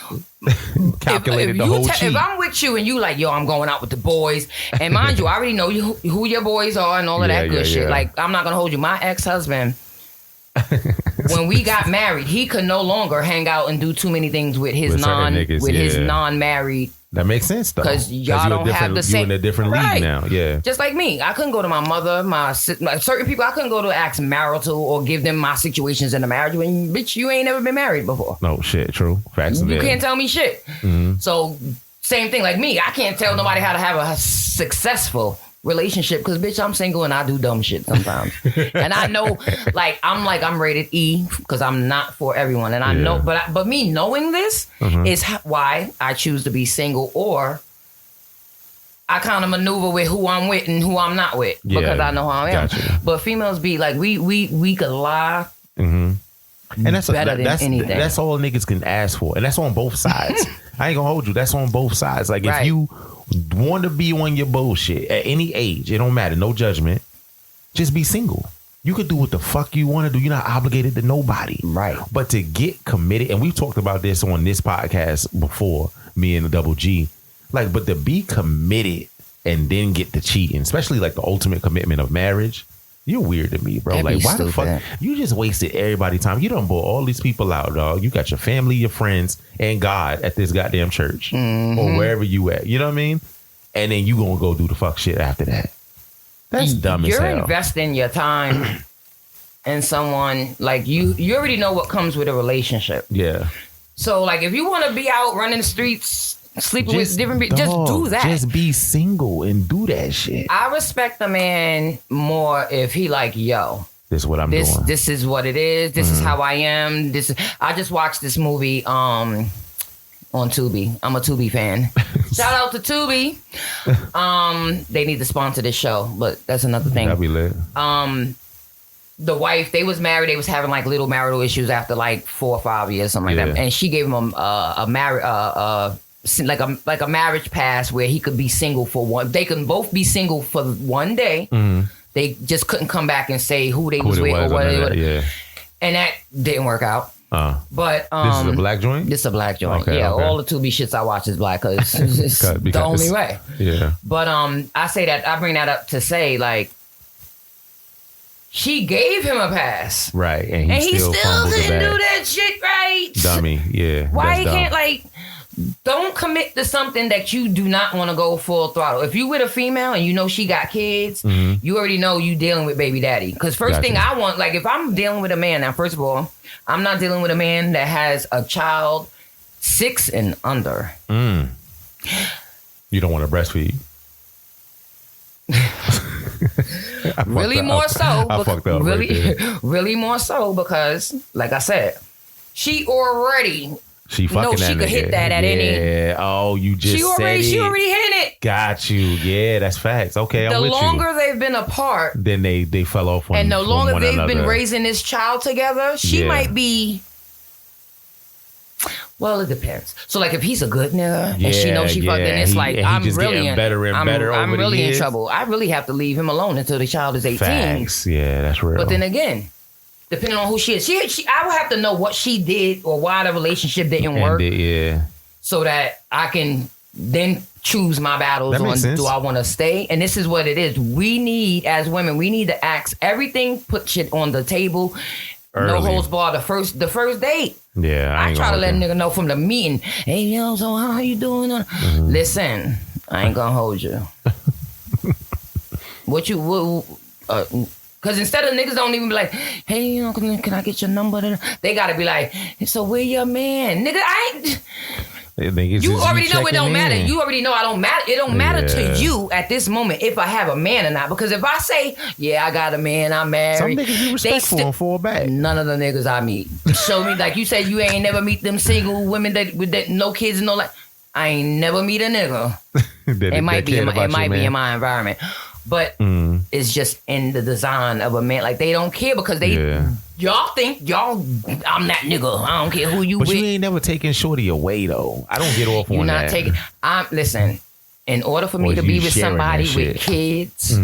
calculated the whole cheat. If I'm with you and you like, yo, I'm going out with the boys, and mind you, I already know who your boys are and all of that good shit. Like, I'm not gonna hold you. My ex-husband, when we got married, he could no longer hang out and do too many things with his non-married. That makes sense, though. Because y'all don't have the same. You're in a different league now, yeah. Just like me. I couldn't go to my mother, certain people, I couldn't go to ask marital or give them my situations in the marriage when, bitch, you ain't never been married before. No, shit, true. Facts. You can't tell me shit. Mm-hmm. So, same thing like me. I can't tell nobody how to have a successful relationship because, bitch, I'm single and I do dumb shit sometimes. And I know, I'm rated E because I'm not for everyone. And I know, but me knowing this is why I choose to be single, or I kind of maneuver with who I'm with and who I'm not with because I know how I am. Gotcha. But females be like, we could lie. Mm-hmm. And that's anything. That's all niggas can ask for. And that's on both sides. I ain't gonna hold you. That's on both sides. Like, if you want to be on your bullshit at any age, it don't matter, no judgment, just be single. You could do what the fuck you want to do. You're not obligated to nobody, right? But to get committed, and we've talked about this on this podcast before, me and the Double G, like, but to be committed and then get to cheating, especially like the ultimate commitment of marriage, you're weird to me, bro. Like, why the fuck? You just wasted everybody's time. You done bought all these people out, dog. You got your family, your friends, and God at this goddamn church or wherever you at. You know what I mean? And then you gonna go do the fuck shit after that. That's dumb as hell. You're investing your time in someone, like, you already know what comes with a relationship. Yeah. So, like, if you want to be out running the streets, sleeping with different people, just do that. Just be single and do that shit. I respect a man more if he like, yo, this is what I'm doing. This is what it is. This is how I am. I just watched this movie on Tubi. I'm a Tubi fan. Shout out to Tubi. They need to sponsor this show, but that's another thing. That'd be lit. The wife, they was married. They was having like little marital issues after like 4 or 5 years, something like that. And she gave him a marriage pass where he could be single for one. They can both be single for one day. Mm-hmm. They just couldn't come back and say who they was with or what. And that didn't work out. But this is a black joint? This is a black joint. Okay, yeah, okay. all the Tubi shits I watch is black because it's the only way. Yeah. But I say that, I bring that up to say, like, she gave him a pass. Right. And he still couldn't do that shit right. Dummy. Yeah. Why he can't, like, don't commit to something that you do not want to go full throttle. If you with a female and you know she got kids, you already know you dealing with baby daddy. Because first thing I want, like, if I'm dealing with a man, now, first of all, I'm not dealing with a man that has a child 6 and under. You don't want to breastfeed. Really more so. I fucked up. Really, really more so because, like I said, she already. She fucking she could hit that at any. Yeah. Oh, you just she already hit it. Got you. Yeah, that's facts. Okay, I'm with you. The longer they've been apart, then they fell off on. And the longer they've been raising this child together, she might be. Well, it depends. So, like, if he's a good nigga and she knows she fucking, it's like I'm really in better and better. I'm over really the years. in trouble. I really have to leave him alone until the child is 18. Facts. Yeah, that's real. But then again, depending on who she is, I would have to know what she did or why the relationship didn't work. So that I can then choose my battles on do I want to stay? And this is what it is. We need, as women, we need to ask everything, put shit on the table. Early. No holds barred. The first date. Yeah, I try to let a nigga know from the meeting. Hey, yo, so how you doing? Listen, I ain't gonna hold you. Because instead of niggas don't even be like, hey, you know, can I get your number? They gotta be like, so where your man, nigga? You already know it don't matter. You already know I don't matter. It don't matter to you at this moment if I have a man or not. Because if I say, yeah, I got a man, I'm married. Some niggas be respectful and fall back. None of the niggas I meet. Show me, like you said, you ain't never meet them single women that no kids and no like. I ain't never meet a nigga. It might be in my environment. But it's just in the design of a man. Like, they don't care because y'all think I'm that nigga. I don't care who you with. But you ain't never taking shorty away, though. I don't get off on that. Listen, in order for me to be with somebody with kids,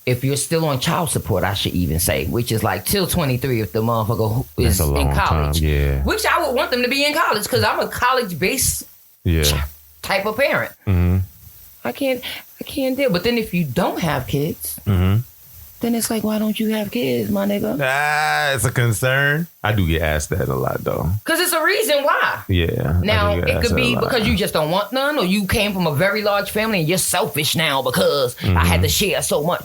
if you're still on child support, I should even say, which is like till 23 if the motherfucker is in college. Time, which I would want them to be in college because I'm a college-based type of parent. I can't deal. But then if you don't have kids, then it's like, why don't you have kids, my nigga? It's a concern. I do get asked that a lot, though. Because it's a reason why. Yeah. Now, it could be because you just don't want none, or you came from a very large family and you're selfish now because I had to share so much.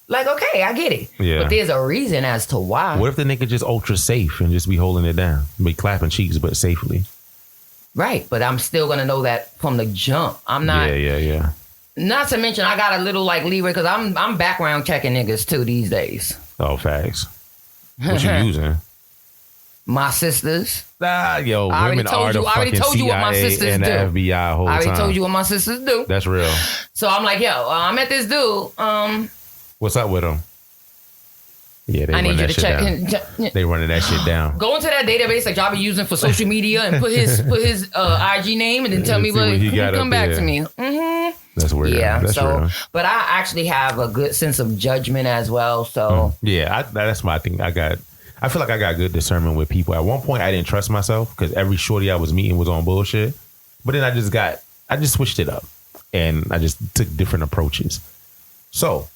Like, okay, I get it. Yeah. But there's a reason as to why. What if the nigga just ultra safe and just be holding it down? Be clapping cheeks, but safely. Right, but I'm still going to know that from the jump. I'm not... Yeah. Not to mention, I got a little, like, leeway because I'm background checking niggas, too, these days. Oh, facts. What you using? My sisters. Women are the fucking CIA and the FBI whole time. I already told you what my sisters do. That's real. So I'm like, I met this dude. What's up with him? Yeah, they run that shit down. They running that shit down. Go into that database like y'all be using for social media and put his IG name and then tell me what he come back to me. That's weird. Yeah. That's real. But I actually have a good sense of judgment as well. So that's my thing. I feel like I got good discernment with people. At one point, I didn't trust myself because every shorty I was meeting was on bullshit. But then I just switched it up and I just took different approaches. So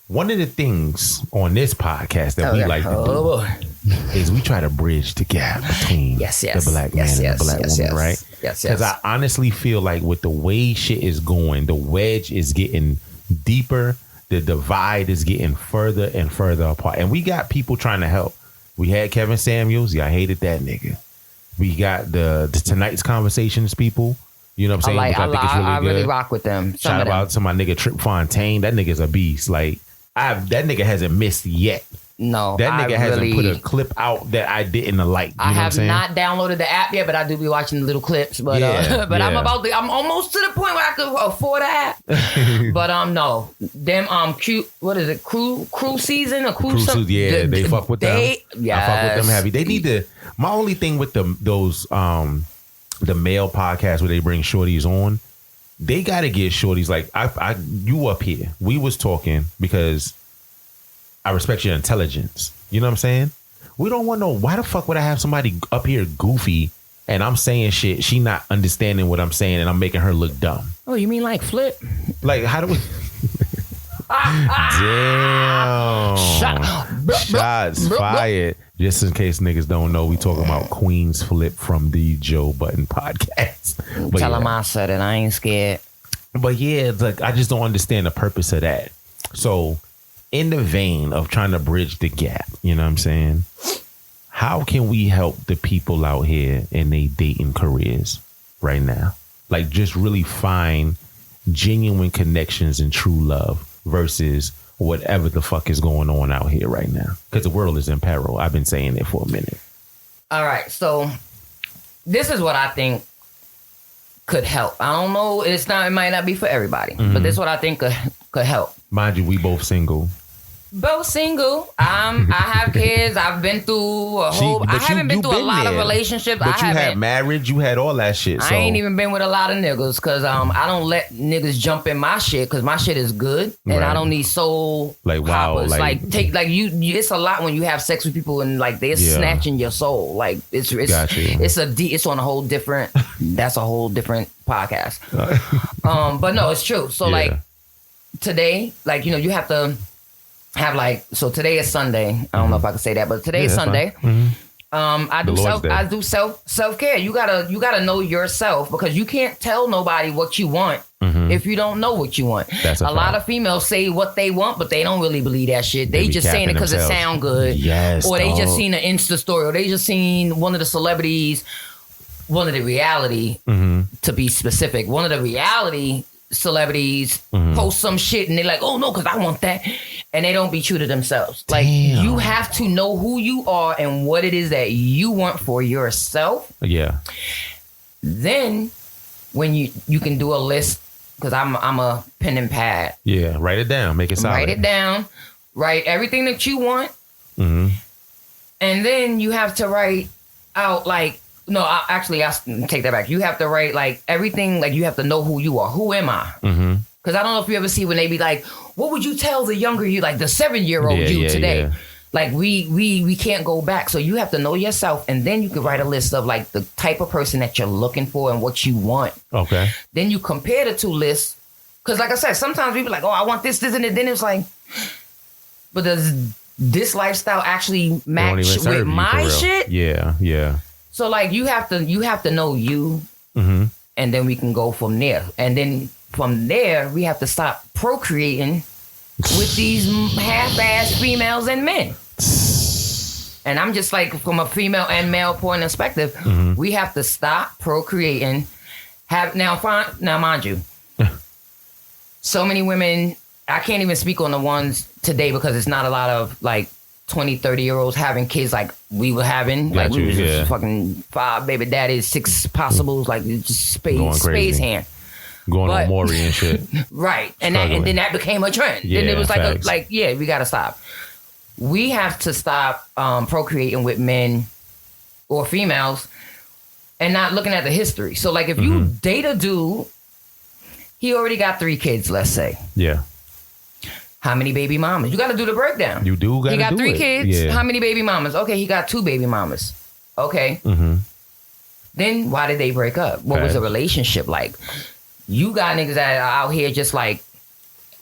one of the things on this podcast that we like to do is we try to bridge the gap between the black man and the black woman, right? Yes. Because I honestly feel like with the way shit is going, the wedge is getting deeper, the divide is getting further and further apart. And we got people trying to help. We had Kevin Samuels. I hated that nigga. We got the Tonight's Conversations people. You know what I'm saying? I really rock with them. Shout out to my nigga Trip Fontaine. That nigga's a beast. Like, that nigga hasn't missed yet. No, that nigga hasn't put a clip out that I didn't like. I have not downloaded the app yet, but I do be watching the little clips. But I'm almost to the point where I could afford the app. But no, them crew season or crew season. Yeah, they fuck with them. I fuck with them heavy. They need to. My only thing with the male podcasts where they bring shorties on. They got to get shorties like you up here. We was talking because I respect your intelligence. You know what I'm saying? We don't want no. Why the fuck would I have somebody up here goofy and I'm saying shit, she not understanding what I'm saying and I'm making her look dumb? Oh, you mean like Flip? Like, how do we? Damn. Shots fired. Just in case niggas don't know, we talking about Queen's Flip from the Joe Budden podcast. But Tell him I said it. I ain't scared. But yeah, like, I just don't understand the purpose of that. So in the vein of trying to bridge the gap, you know what I'm saying? How can we help the people out here in their dating careers right now? Like, just really find genuine connections and true love versus whatever the fuck is going on out here right now. Because the world is in peril. I've been saying it for a minute. All right. So this is what I think could help. I don't know. It might not be for everybody, but this is what I think could help. Mind you, we both single. Both single. I have kids. I've been through a whole. I haven't been through a lot of relationships. But you had marriage. You had all that shit. I ain't even been with a lot of niggas because I don't let niggas jump in my shit because my shit is good and I don't need soul. Like wow, hoppers. Like it's a lot when you have sex with people and like they're snatching your soul. Like it's on a whole different. That's a whole different podcast. But no, it's true. So like today, like you have to. Have like, so today is Sunday. I don't know if I can say that, but today is Sunday. I do self-care. You gotta know yourself because you can't tell nobody what you want if you don't know what you want. That's a lot of females say what they want, but they don't really believe that shit. They just saying it because it sound good. Yes, or they just seen an Insta story, or they just seen one of the celebrities, one of the reality, to be specific, one of the reality celebrities post some shit and they're like, oh no, because I want that. And they don't be true to themselves. Like, you have to know who you are and what it is that you want for yourself. Yeah. Then when you can do a list, because I'm a pen and pad. Yeah, write it down. Make it solid. Write it down. Write everything that you want. And then you have to write out like, no, I take that back. You have to write like everything, like you have to know who you are. Who am I? Because I don't know if you ever see when they be like, what would you tell the younger you, like the 7-year-old you today? Yeah. Like we can't go back. So you have to know yourself. And then you can write a list of like the type of person that you're looking for and what you want. Okay. Then you compare the two lists. Because like I said, sometimes people like, oh, I want this, and then it's like, but does this lifestyle actually match with my shit? Yeah, yeah. So like you have to know you, and then we can go from there. And then from there, we have to stop procreating with these half-ass females and men. And I'm just like, from a female and male point of perspective, we have to stop procreating. Now, mind you, so many women, I can't even speak on the ones today because it's not a lot of like 20, 30-year-olds having kids like we were having. Like we was just fucking 5 baby daddies, 6 possibles, like just space hand. Going on Maury and shit. Right. And then that became a trend. Yeah, then it was like, we got to stop. We have to stop procreating with men or females and not looking at the history. So like if you date a dude, he already got 3 kids, let's say. Yeah. How many baby mamas? You got to do the breakdown. You do got to do it. He got 3 kids. Yeah. How many baby mamas? Okay, he got 2 baby mamas. Okay. Then why did they break up? What was the relationship like? You got niggas that are out here just like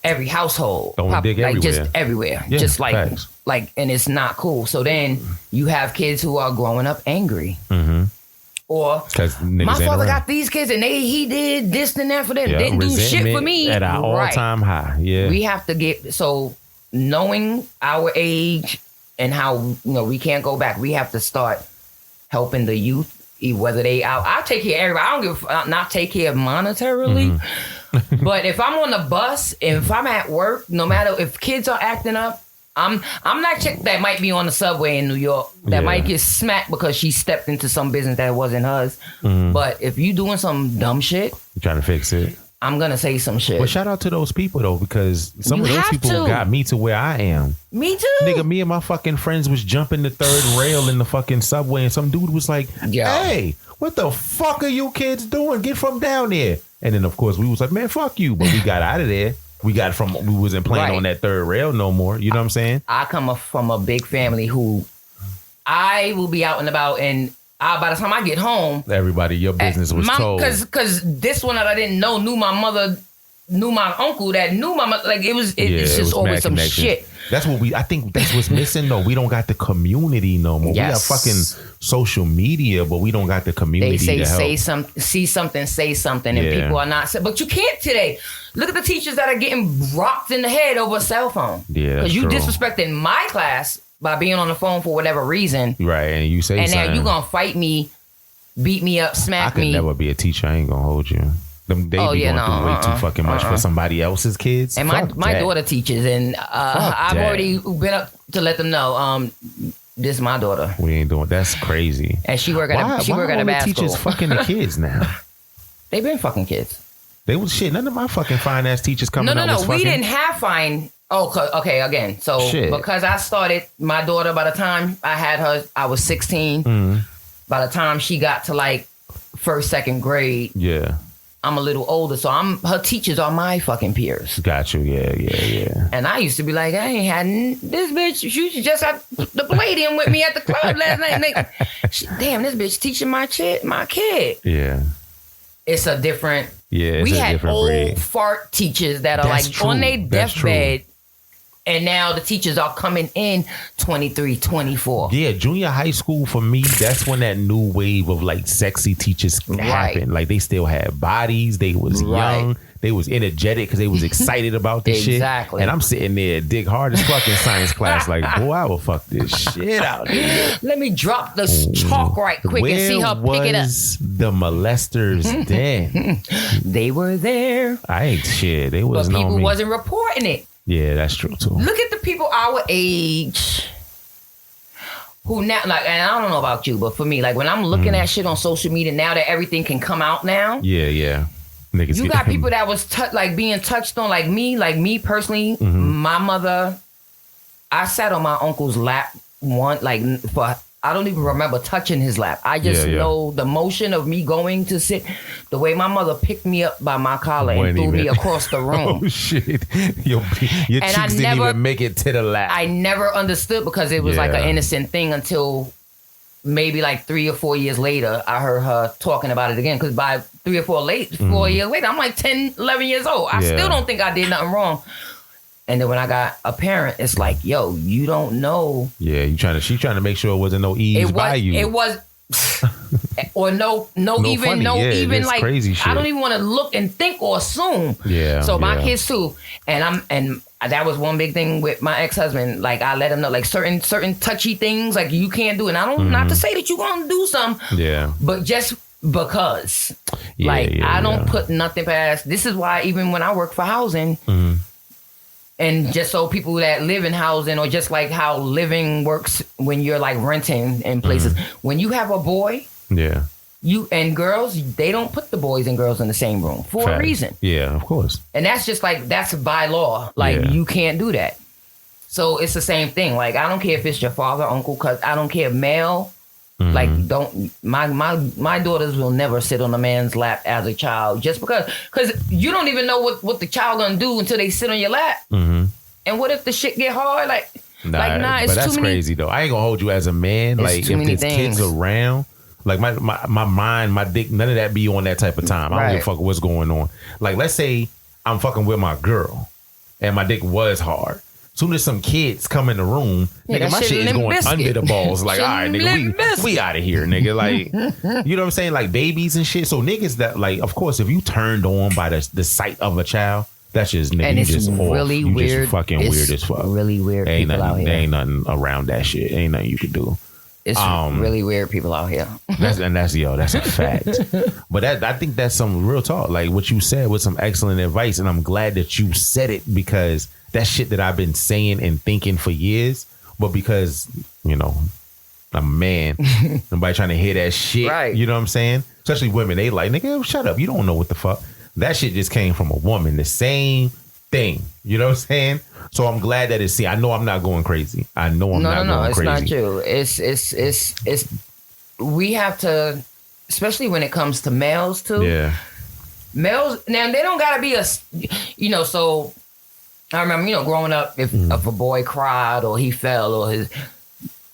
every household. Like just everywhere. Yeah, just like, and it's not cool. So then you have kids who are growing up angry. Or my father got these kids and he did this and that for them. Didn't do shit for me. At our all-time high. Yeah. We have to get, so knowing our age and how, we can't go back. We have to start helping the youth. Whether I'll take care of everybody. I don't not take care of monetarily. But if I'm on the bus, if I'm at work, no matter if kids are acting up, I'm that chick that might be on the subway in New York that might get smacked because she stepped into some business that wasn't hers. But if you doing some dumb shit, you're trying to fix it, I'm gonna say some shit. Well, shout out to those people though, because some of those people got me to where I am. Me too. Nigga, me and my fucking friends was jumping the 3rd rail in the fucking subway and some dude was like, hey, what the fuck are you kids doing? Get from down there. And then of course we was like, man, fuck you. But we got out of there. We wasn't playing on that 3rd rail no more. You know what I'm saying? I come from a big family who I will be out and about, and by the time I get home, everybody, your business was told. Because this one that I didn't know knew my mother, knew my uncle that knew my mother. Like it's just always some shit. That's what I think that's what's missing though. We don't got the community no more. Yes. We have fucking social media, but we don't got the community. They say to help. see something, say something, and people are not. But you can't today. Look at the teachers that are getting rocked in the head over a cell phone. Yeah, because you disrespected my class by being on the phone for whatever reason. Right, and you say and something. now you gonna fight me, beat me up, smack me. I could never be a teacher. I ain't gonna hold you. They be going through way too fucking much for somebody else's kids. And my daughter teaches, and I've already been up to let them know. This is my daughter. We ain't doing. That's crazy. And she work at a bad school. Teachers fucking the kids now. They been fucking kids. They was shit. None of my fucking fine ass teachers coming out. No. We didn't have fine. Oh, okay. Again, so because I started my daughter, by the time I had her, I was 16. Mm. By the time she got to like first, second grade, I'm a little older, so her teachers are my fucking peers. Got you, yeah. And I used to be like, I ain't had this bitch. She just had the palladium with me at the club last night. Damn, this bitch teaching my kid. Yeah, it's a different. Yeah, we had old fart teachers that are on their deathbed. And now the teachers are coming in 23, 24. Yeah, junior high school for me, that's when that new wave of like sexy teachers happened. Like they still had bodies. They was young. They was energetic because they was excited about this shit. Exactly. And I'm sitting there, dick hard as fuck in science class. Like, boy, I will fuck this shit out. Let me drop the chalk right quick and see her pick it up. The molesters then? They were there. I ain't shit. They wasn't on me. But people wasn't reporting it. Yeah, that's true too. Look at the people our age who now, like, and I don't know about you, but for me, like when I'm looking at shit on social media now that everything can come out now. Yeah. Niggas you got people that was being touched on, like me personally, my mother. I sat on my uncle's lap I don't even remember touching his lap. I just know the motion of me going to sit, the way my mother picked me up by my collar and threw me across the room. Oh, shit. Your cheeks didn't even make it to the lap. I never understood because it was like an innocent thing until maybe like 3 or 4 years later, I heard her talking about it again. Because by 3 or 4 years later, I'm like 10, 11 years old. I still don't think I did nothing wrong. And then when I got a parent, it's like, yo, you don't know. Yeah, she trying to make sure it wasn't no ease by you. It was, or even like crazy shit. I don't even want to look and think or assume. Yeah. So my kids too, and that was one big thing with my ex-husband. Like I let him know, like certain touchy things, like you can't do, and I don't not to say that you're gonna do some. Yeah. But just because, I don't put nothing past. This is why even when I work for housing. And just so people that live in housing, or just like how living works when you're like renting in places, when you have a boy, you and girls, they don't put the boys and girls in the same room for a reason. Yeah, of course. And that's just like, that's by law. Like you can't do that. So it's the same thing. Like, I don't care if it's your father, uncle, cause I don't care, male. Like, my daughters will never sit on a man's lap as a child just because you don't even know what the child gonna do until they sit on your lap. And what if the shit get hard? It's but that's crazy though. I ain't gonna hold you as a man. Like, if there's kids around, like my mind, my dick, none of that be on that type of time. I don't give a fuck what's going on. Like, let's say I'm fucking with my girl and my dick was hard. Soon as some kids come in the room, nigga, my shit is going under the balls. Like, all right, nigga, we out of here, nigga. Like, you know what I'm saying? Like babies and shit. So niggas that, like, of course, if you turned on by the sight of a child, that's just, nigga, and you just really off. You weird. just fucking weird as fuck. Really weird ain't people nothing, out here. There ain't nothing around that shit. Ain't nothing you can do. It's really weird people out here. That's a fact. But I think that's some real talk. Like what you said was some excellent advice, and I'm glad that you said it because that's shit that I've been saying and thinking for years. But because, you know, I'm a man, nobody trying to hear that shit. Right. You know what I'm saying? Especially women, they like, nigga, shut up. You don't know what the fuck. That shit just came from a woman. The same thing. You know what I'm saying? So I'm glad that I know I'm not going crazy. I know I'm not going crazy. No, it's not you. It's we have to, especially when it comes to males too. Yeah. Males, now they don't gotta be so I remember, growing up, if a boy cried or he fell or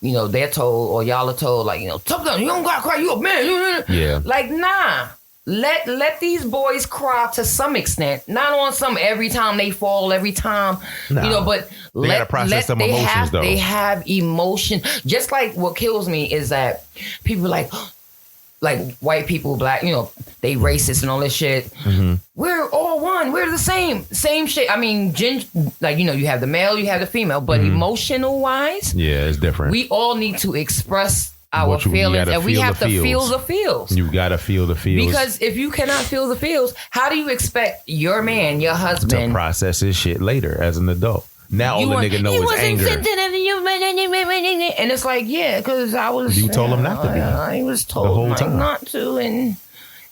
you know, they're told or y'all are told, like, you know, tough down, you don't gotta cry, you a man. Yeah. Like, nah. Let these boys cry to some extent, not on some every time they fall, every time, you know, but they gotta process some emotions, though. They have emotion. Just like what kills me is that people like white people, black, you know, they racist and all this shit. Mm-hmm. We're all one. We're the same shit. I mean, like, you know, you have the male, you have the female, but emotional wise, yeah, it's different. We all need to express our feelings, and we have to feel the feels. You gotta feel the feels. Because if you cannot feel the feels, how do you expect your man, your husband, to process his shit later as an adult? Now all the nigga know is anger. And it's like, yeah, because I was... You told him not to be. I was told the whole time not to, and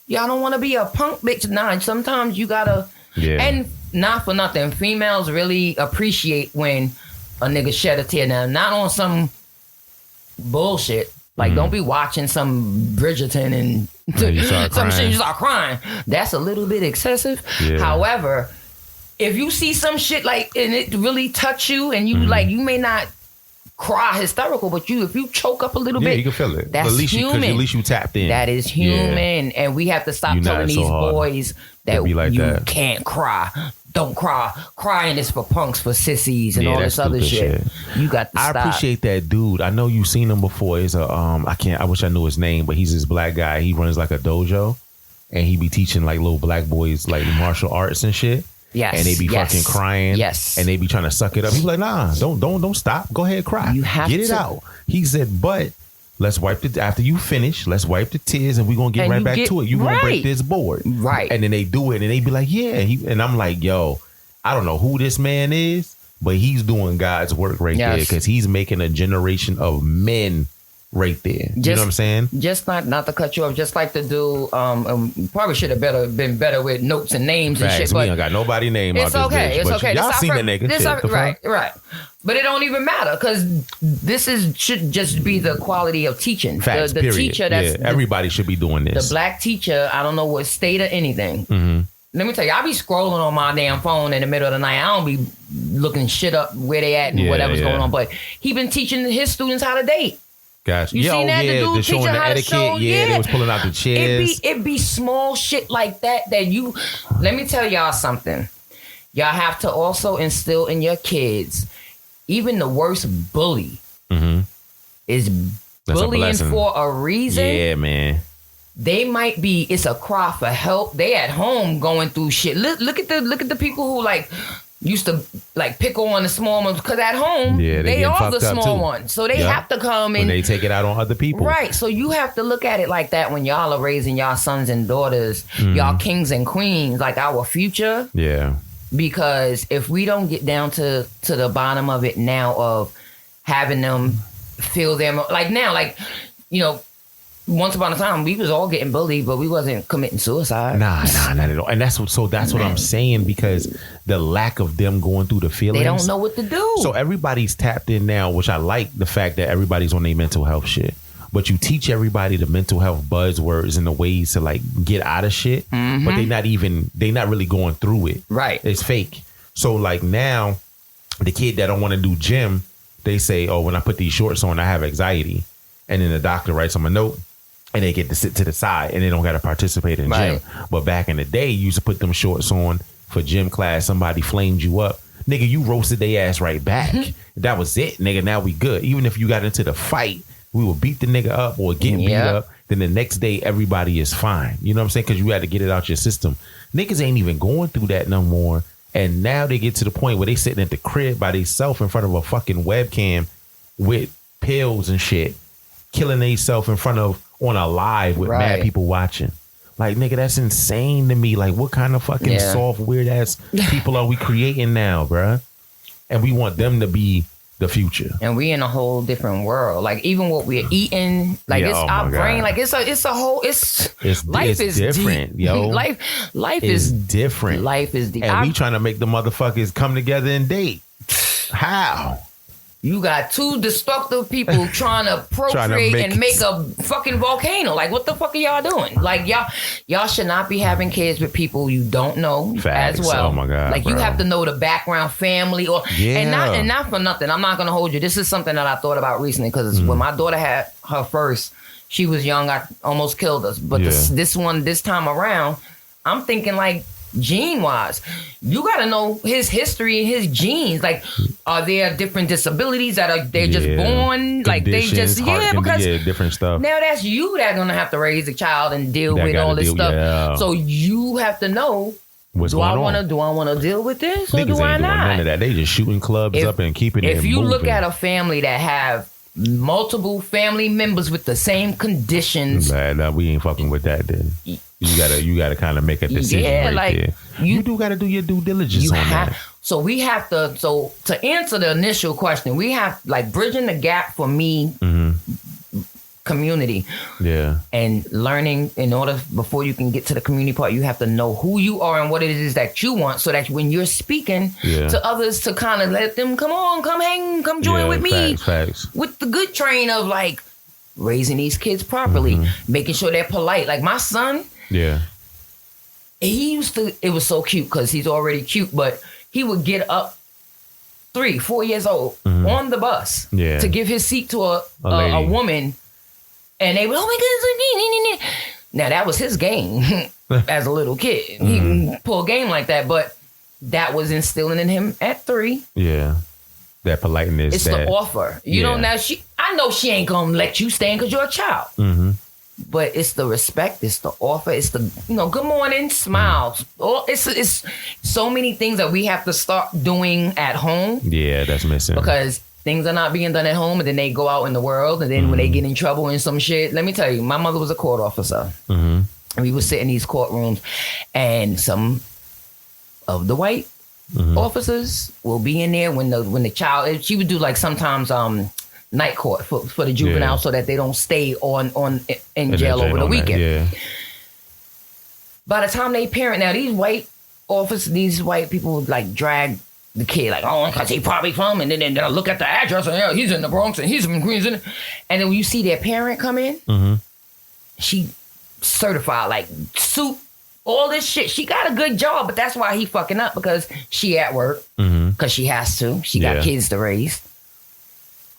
y'all don't want to be a punk bitch. Nah, sometimes you gotta... Yeah. And not for nothing, females really appreciate when a nigga shed a tear. Now, not on some bullshit. Like, don't be watching some Bridgerton and some shit, you start crying. That's a little bit excessive. Yeah. However, if you see some shit like, and it really touch you, and you like, you may not cry hysterical, but if you choke up a little bit, you can feel it. That's human. At least you tapped in. That is human, and we have to stop telling these boys that you can't cry. Don't cry. Crying is for punks, for sissies, and all this other shit. You got to stop. I appreciate that dude. I know you've seen him before. He's a I wish I knew his name, but he's this black guy. He runs like a dojo, and he be teaching like little black boys like martial arts and shit. Yes. And they be fucking crying. Yes. And they be trying to suck it up. He be like, nah, don't stop. Go ahead, cry. You have Get it out. He said, but let's wipe it after you finish. Let's wipe the tears, and we're gonna get right back to it. You gonna break this board, right? And then they do it, and they be like, yeah. And I'm like, yo, I don't know who this man is, but he's doing God's work right there, because he's making a generation of men right there. You know what I'm saying? Just not to cut you off. Just like to do. Probably should have been better with notes and names and shit. But we don't got nobody name. It's okay. It's okay. Y'all seen the nigga. Right. But it don't even matter, because should just be the quality of teaching. Facts, the period. Teacher. Everybody should be doing this. The black teacher. I don't know what state or anything. Mm-hmm. Let me tell you, I be scrolling on my damn phone in the middle of the night. I don't be looking shit up where they at and whatever's going on. But he been teaching his students how to date. Gotcha. You seen that? The dude showing teaching the how etiquette. to show. They was pulling out the chairs. It be small shit like that you. Let me tell y'all something. Y'all have to also instill in your kids. Even the worst bully is bullying for a reason. Yeah, man. They might be. It's a cry for help. They at home going through shit. Look at the people who like used to like pick on the small ones, because at home they are the small ones. So they have to come and they take it out on other people. Right. So you have to look at it like that when y'all are raising y'all sons and daughters, y'all kings and queens, like our future. Yeah. Because if we don't get down to the bottom of it now, of having them feel them like now, like, you know, once upon a time we was all getting bullied, but we wasn't committing suicide. Nah, not at all. And that's what I'm saying, because the lack of them going through the feelings, they don't know what to do. So everybody's tapped in now, which I like the fact that everybody's on their mental health shit. But you teach everybody the mental health buzzwords and the ways to like get out of shit, but they not really going through it. Right. It's fake. So like now, the kid that don't want to do gym, they say, oh, when I put these shorts on, I have anxiety. And then the doctor writes them a note, and they get to sit to the side, and they don't got to participate in gym. But back in the day, you used to put them shorts on for gym class. Somebody flamed you up. Nigga, you roasted their ass right back. That was it, nigga. Now we good. Even if you got into the fight, we will beat the nigga up or get beat up. Then the next day, everybody is fine. You know what I'm saying? Because you had to get it out your system. Niggas ain't even going through that no more. And now they get to the point where they sitting at the crib by themselves in front of a fucking webcam with pills and shit, killing themselves in front of on a live with mad people watching. Like, nigga, that's insane to me. Like, what kind of fucking soft, weird ass people are we creating now, bruh? And we want them to be the future. And we in a whole different world. Like, even what we're eating, like, it's our brain. Like, it's a whole. Life is different, deep. Yo. Life is different. Life is deep. And we trying to make the motherfuckers come together and date. How? You got two destructive people trying to procreate and make a fucking volcano. Like, what the fuck are y'all doing? Like, y'all should not be having kids with people you don't know. Facts. As well. Oh my God, like, bro. You have to know the background, family, and not for nothing. I'm not gonna hold you. This is something that I thought about recently because when my daughter had her first, she was young. I almost killed us. But this time around, I'm thinking like, gene-wise, you got to know his history and his genes. Like, are there different disabilities that they're just born? Like, they just, because different stuff. Now that's you that's going to have to raise a child and deal with all this stuff. Yeah. So you have to know, do I want to deal with this or do I not? None of that. They just shooting clubs up and keeping it moving. If you look at a family that have multiple family members with the same conditions. Man, we ain't fucking with that then. You gotta kind of make a decision there. You do gotta do your due diligence on that. So we have to. So to answer the initial question, we have like bridging the gap for me, community. Yeah. And learning in order before you can get to the community part, you have to know who you are and what it is that you want, so that when you're speaking to others, to kind of let them come join with me. Facts. With the good train of like raising these kids properly, making sure they're polite. Like my son. Yeah. It was so cute because he's already cute, but he would get up 3-4 years old on the bus to give his seat to a woman. And they were, oh my goodness. Now that was his game as a little kid. He can pull a game like that, but that was instilling in him at 3. Yeah. That politeness. It's the offer. You know, now I know she ain't gonna let you stay in because you're a child. But it's the respect, it's the offer, it's the, good morning, smiles. It's so many things that we have to start doing at home. Yeah, that's missing. Because things are not being done at home, and then they go out in the world, and then when they get in trouble and some shit. Let me tell you, my mother was a court officer. And we would sit in these courtrooms, and some of the white officers will be in there when the child, she would do like sometimes night court for the juvenile so that they don't stay in jail over the weekend. By the time they parent, now these white people would like drag the kid like, oh, because he probably from, and then they'll look at the address and he's in the Bronx and he's in Queens, and then when you see their parent come in, she certified like suit, all this shit. She got a good job, but that's why he fucking up, because she at work because she has to. She got kids to raise.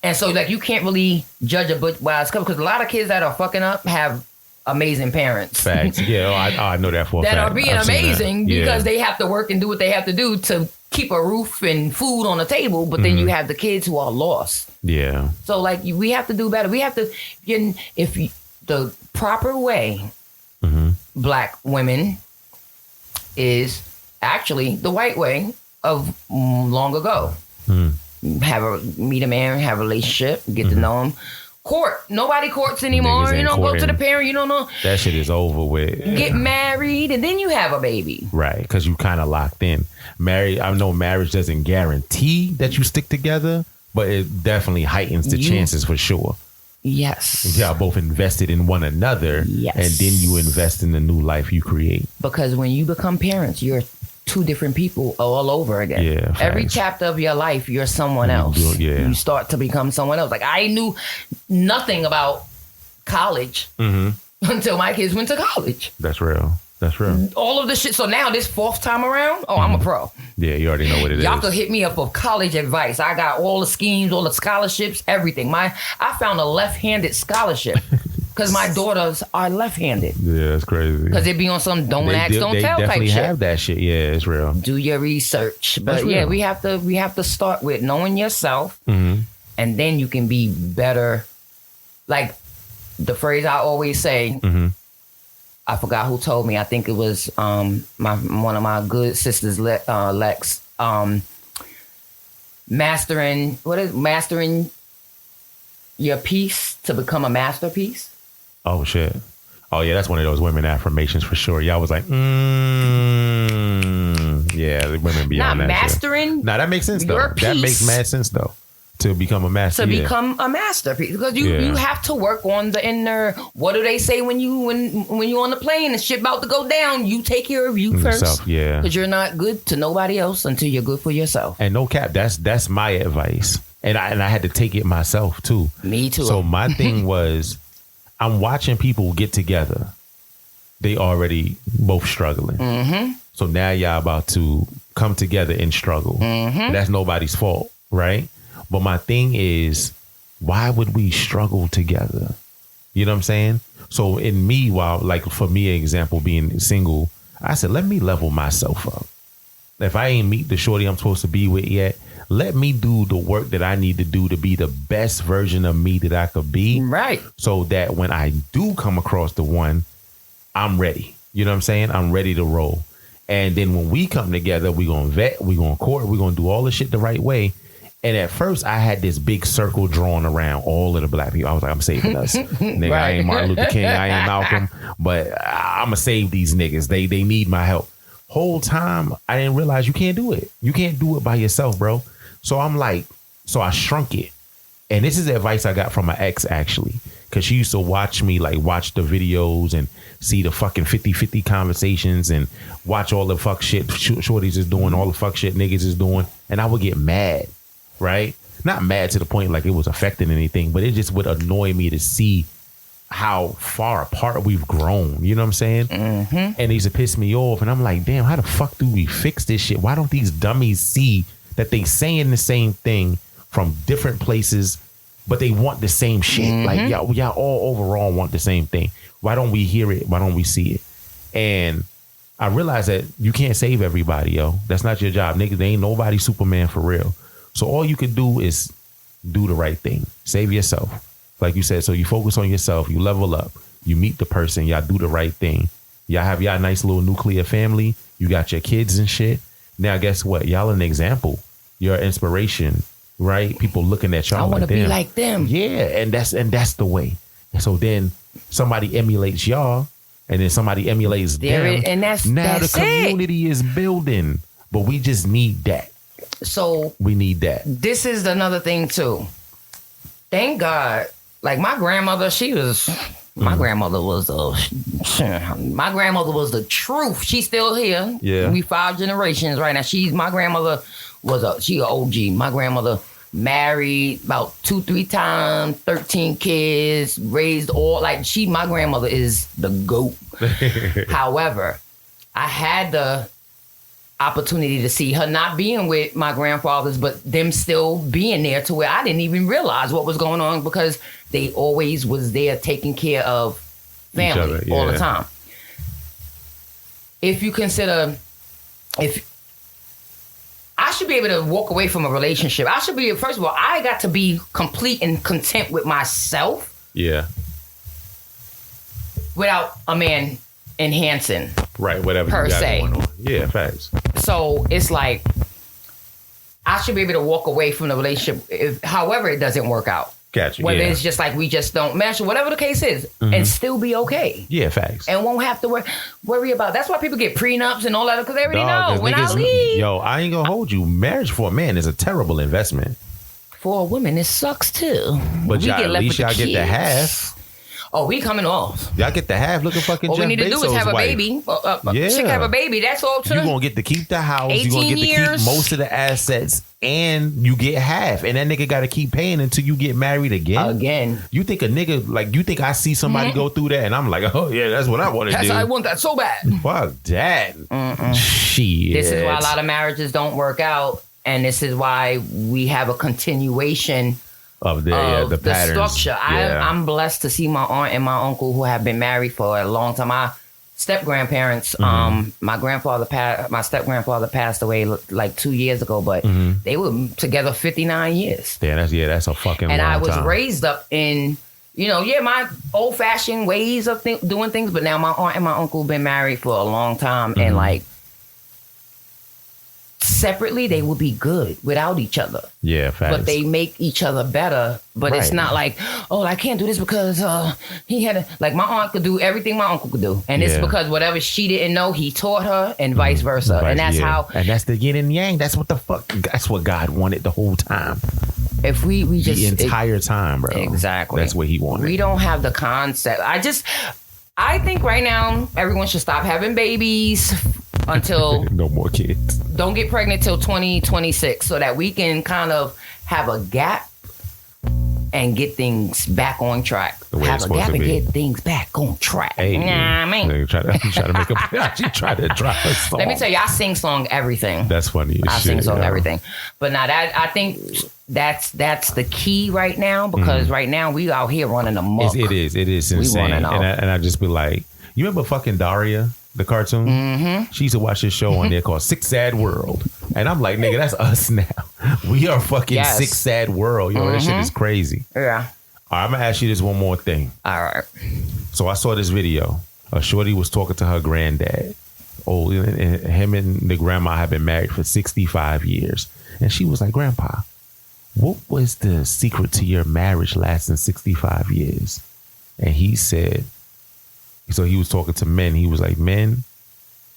And so, like, you can't really judge a book by its cover, because a lot of kids that are fucking up have amazing parents. Facts. Yeah, I know that for a fact. That are being amazing because they have to work and do what they have to do to keep a roof and food on the table. But then you have the kids who are lost. Yeah. So, like, we have to do better. We have to, the proper way, Black women is actually the white way of long ago. Meet a man, have a relationship, get to know him. Court. Nobody courts anymore. Go to the parent. You don't know. That shit is over with. Get married, and then you have a baby. Right, because you kind of locked in. I know marriage doesn't guarantee that you stick together, but it definitely heightens the chances for sure. Yes. Y'all both invested in one another. Yes. And then you invest in the new life you create. Because when you become parents, you're two different people all over again. Yeah, every chapter of your life, you're someone else. You start to become someone else. Like, I knew nothing about college until my kids went to college. That's real. That's real. All of the shit. So now this 4th time around, I'm a pro. Yeah, you already know what it is. Y'all could hit me up for college advice. I got all the schemes, all the scholarships, everything. I found a left-handed scholarship. Because my daughters are left-handed. Yeah, that's crazy. Because they be on some don't ask, don't tell type shit. They definitely have that shit. Yeah, it's real. Do your research. But yeah, we have to start with knowing yourself, and then you can be better. Like the phrase I always say, I forgot who told me. I think it was one of my good sisters, Lex. Mastering your piece to become a masterpiece. Oh, shit. Oh, yeah, that's one of those women affirmations for sure. Y'all was like, yeah, the women be on that. Not mastering. Nah, that makes sense, though. That makes mad sense, though. To become a master. Become a masterpiece. Because you have to work on the inner, what do they say when you on the plane and shit about to go down? You take care of you first. Yeah. Because you're not good to nobody else until you're good for yourself. And no cap, that's my advice. And I had to take it myself too. Me too. So my thing was, I'm watching people get together. They already both struggling. Mm-hmm. So now y'all about to come together and struggle. Mm-hmm. That's nobody's fault, right? But my thing is, why would we struggle together? You know what I'm saying? So in me, while like for me, example, being single, I said, let me level myself up. If I ain't meet the shorty I'm supposed to be with yet, let me do the work that I need to do to be the best version of me that I could be. Right. So that when I do come across the one, I'm ready. You know what I'm saying? I'm ready to roll. And then when we come together, we're going to vet, we're going to court, we're going to do all the shit the right way. And at first, I had this big circle drawn around all of the black people. I was like, I'm saving us. Nigga, right. I ain't Martin Luther King, I ain't Malcolm, but I'm going to save these niggas. They need my help. Whole time, I didn't realize you can't do it. You can't do it by yourself, bro. So I'm like, so I shrunk it. And this is advice I got from my ex, actually. Because she used to watch me, like, watch the videos and see the fucking 50-50 conversations and watch all the fuck shit shorties is doing, all the fuck shit niggas is doing. And I would get mad, right? Not mad to the point like it was affecting anything, but it just would annoy me to see how far apart we've grown. You know what I'm saying? Mm-hmm. And it used to piss me off. And I'm like, damn, how the fuck do we fix this shit? Why don't these dummies see that they saying the same thing from different places, but they want the same shit? Mm-hmm. Like y'all all overall want the same thing. Why don't we hear it? Why don't we see it? And I realized that you can't save everybody, yo. That's not your job, nigga. There ain't nobody Superman for real. So all you can do is do the right thing. Save yourself. Like you said, so you focus on yourself, you level up, you meet the person, y'all do the right thing. Y'all have y'all nice little nuclear family. You got your kids and shit. Now, guess what? Y'all an example. You're an inspiration, right? People looking at y'all. I want to be like them. Yeah, and that's the way. And so then somebody emulates y'all, and then somebody emulates them. And that's the community is building, but we just need that. So we need that. This is another thing too. Thank God. Like my grandmother, my grandmother was the truth. She's still here. Yeah. We 5 generations right now. My grandmother she an OG. My grandmother married about 2-3 times, 13 kids, raised all my grandmother is the GOAT. However, I had the opportunity to see her not being with my grandfathers, but them still being there to where I didn't even realize what was going on because they always was there taking care of family all the time. If you consider, if I should be able to walk away from a relationship, I should be, first of all, I got to be complete and content with myself. Yeah. Without a man enhancing. Right, whatever per you got se. going on. Yeah, facts. So it's like I should be able to walk away from the relationship however it doesn't work out. Gotcha. Whether it's just like we just don't mesh or whatever the case is, and still be okay. Yeah, facts. And won't have to worry about. That's why people get prenups and all that because they already know when I leave. Yo, I ain't gonna hold you. Marriage for a man is a terrible investment. For a woman, it sucks too. But at least y'all get the half. Oh, we coming off. Y'all get the half. Look at fucking Jeff Bezos' All we need to do is have a baby. She can have a baby. That's all too. You're going to get to keep the house. You're going to get to keep most of the assets. And you get half. And that nigga got to keep paying until you get married again. You think a nigga, you think I see somebody go through that and I'm like, oh yeah, that's what I want to do. I want that so bad. Fuck that. Shit. This is why a lot of marriages don't work out. And this is why we have a continuation of the patterns. Structure. Yeah. I'm blessed to see my aunt and my uncle who have been married for a long time. My step-grandparents, my step-grandfather passed away like 2 years ago, but they were together 59 years. Yeah, that's a fucking long time. And I was raised up in, my old-fashioned ways of doing things, but now my aunt and my uncle have been married for a long time, and like, separately, they would be good without each other. Yeah, facts. But they make each other better. But it's not like, oh, I can't do this because he had my aunt could do everything my uncle could do. And it's because whatever she didn't know, he taught her and vice versa. And that's how. And that's the yin and yang. That's what that's what God wanted the whole time. If we just. The entire time, bro. Exactly. That's what he wanted. We don't have the concept. I think right now, everyone should stop having babies. until no more kids. Don't get pregnant till 2026 so that we can kind of have a gap and get things back on track. Have a gap and get things back on track. Hey, I mean, try to make she try to drop a song. Let me tell you, I sing song everything. That's funny. I sing song everything. But now that I think that's the key right now, because right now we out here running amok. It is insane. And I just be like, you remember fucking Daria, the cartoon? Mm-hmm. She used to watch this show on there called Sick Sad World. And I'm like, nigga, that's us now. We are fucking Sick Sad World. Yo, that shit is crazy. Yeah. All right, I'm going to ask you this one more thing. All right. So I saw this video. A shorty was talking to her granddad. Oh, and him and the grandma have been married for 65 years. And she was like, Grandpa, what was the secret to your marriage lasting 65 years? And he said, so he was talking to men. He was like, men,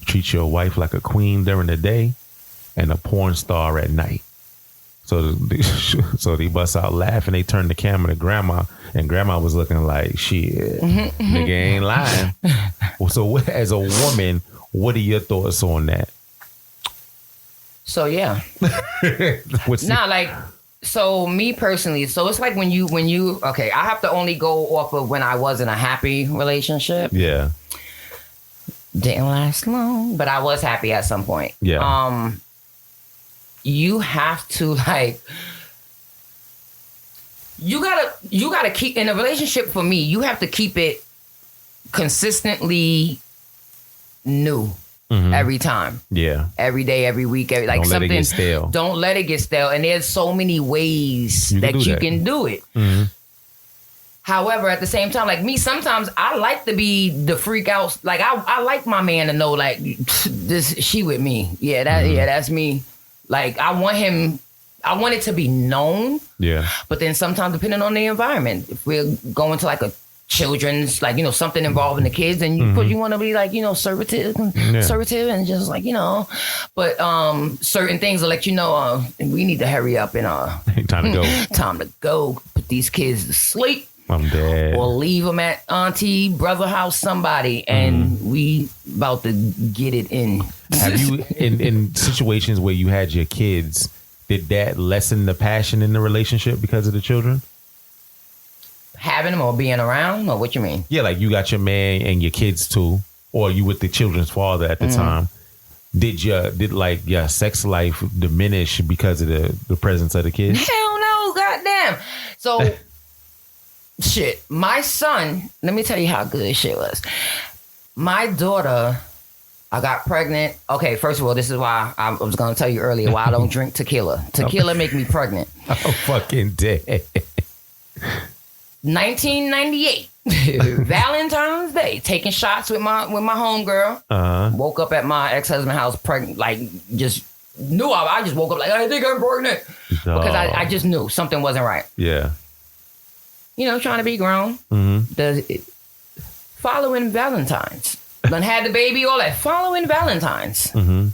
treat your wife like a queen during the day and a porn star at night. So they bust out laughing. They turned the camera to grandma, and grandma was looking like, shit, nigga ain't lying. So as a woman, what are your thoughts on that? So, yeah. So me personally, so it's like when you, okay, I have to only go off of when I was in a happy relationship. Yeah. Didn't last long, but I was happy at some point. Yeah. You have to you gotta keep, in a relationship for me, you have to keep it consistently new. Mm-hmm. Every time. Yeah. Every day, every week. Don't let it get stale. Don't let it get stale. And there's so many ways that you can do it. Mm-hmm. However, at the same time, like me, sometimes I like to be the freak out. Like I like my man to know, like, she with me. Yeah, that's me. Like I want it to be known. Yeah. But then sometimes, depending on the environment, if we're going to like a children's, like, something involving the kids, and you want to be like, assertive and just like, but certain things will let you know, we need to hurry up and time to go put these kids to sleep. I'm dead. Or leave them at auntie, brother house, somebody, and we about to get it in. Have you, in situations where you had your kids, did that lessen the passion in the relationship because of the children? Having them or being around, or what you mean? Yeah, like you got your man and your kids too, or you with the children's father at the time. Did your sex life diminish because of the presence of the kids? Hell no, goddamn. So, shit, my son, let me tell you how good shit was. My daughter, I got pregnant. Okay, first of all, this is why I was going to tell you earlier why I don't drink tequila. Tequila make me pregnant. I'm fucking dead. 1998, Valentine's Day, taking shots with my homegirl. Woke up at my ex-husband's house pregnant, like just knew I just woke up like, I think I'm pregnant. Because I just knew something wasn't right. Yeah. Trying to be grown. Following Valentine's. Done had the baby, all that. Following Valentine's. You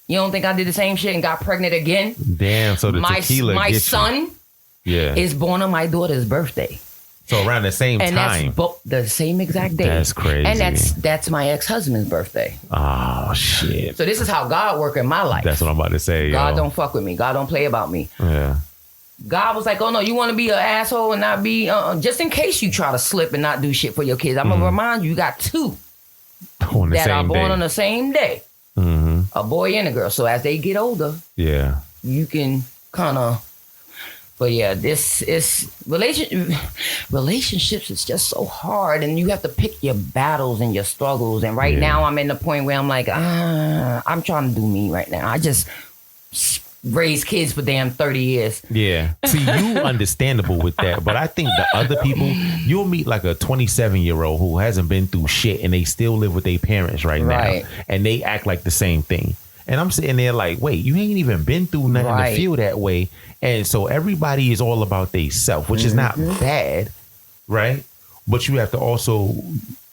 don't think I did the same shit and got pregnant again? Damn, so the tequila my son is born on my daughter's birthday. So around the same time. And that's the same exact day. That's crazy. And that's my ex-husband's birthday. Oh, shit. So this is how God work in my life. That's what I'm about to say. God don't fuck with me. God don't play about me. Yeah. God was like, oh, no, you want to be an asshole and not be, just in case you try to slip and not do shit for your kids. I'm going to remind you, you got two that are born on the same day. A boy and a girl. So as they get older, you can kind of, but yeah, this is relationships is just so hard, and you have to pick your battles and your struggles. And right now I'm in the point where I'm like, I'm trying to do me right now. I just raised kids for damn 30 years. Yeah. See, you understandable with that, but I think the other people, you'll meet like a 27-year-old who hasn't been through shit and they still live with their parents right now, and they act like the same thing. And I'm sitting there like, wait, you ain't even been through nothing to feel that way. And so everybody is all about they self, which is not bad, right? But you have to also,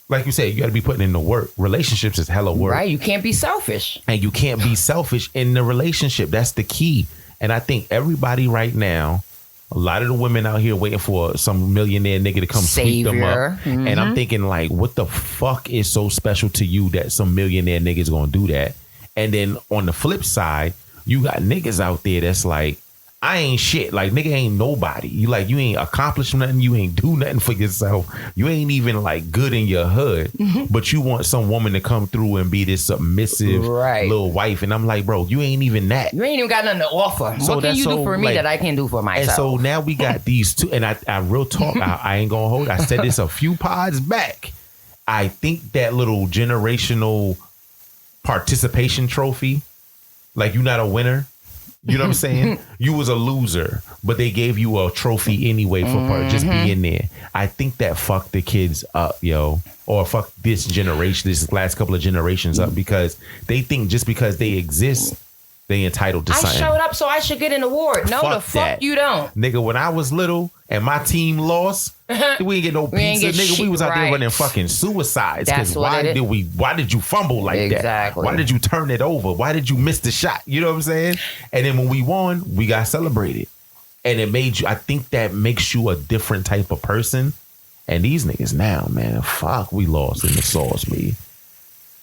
like you said, you got to be putting in the work. Relationships is hella work. Right. You can't be selfish. And you can't be selfish in the relationship. That's the key. And I think everybody right now A lot of the women out here waiting for some millionaire nigga to come sweep them up. Mm-hmm. And I'm thinking like, what the fuck is so special to you that some millionaire nigga's gonna do that? And then on the flip side, you got niggas out there that's like, I ain't shit. Like, nigga ain't nobody. You ain't accomplished nothing. You ain't do nothing for yourself. You ain't even like good in your hood. Mm-hmm. But you want some woman to come through and be this submissive little wife. And I'm like, bro, you ain't even that. You ain't even got nothing to offer. So what can you do for me that I can't do for myself? And so now we got these two. And I real talk, I ain't gonna hold. I said this a few pods back. I think that little generational participation trophy, like you're not a winner. You know what I'm saying? You was a loser, but they gave you a trophy anyway for just being there. I think that fucked the kids up, yo. Or fuck this generation, this last couple of generations up, because they think just because they exist, they entitled to something. I showed up, so I should get an award. No, the fuck that. You don't. Nigga, when I was little and my team lost, we ain't get no pizza. Nigga, we was out there running fucking suicides. Because why did you fumble like that? Why did you turn it over? Why did you miss the shot? You know what I'm saying? And then when we won, we got celebrated. And it made you, I think that makes you a different type of person. And these niggas now, man, fuck, we lost in the sauce, me.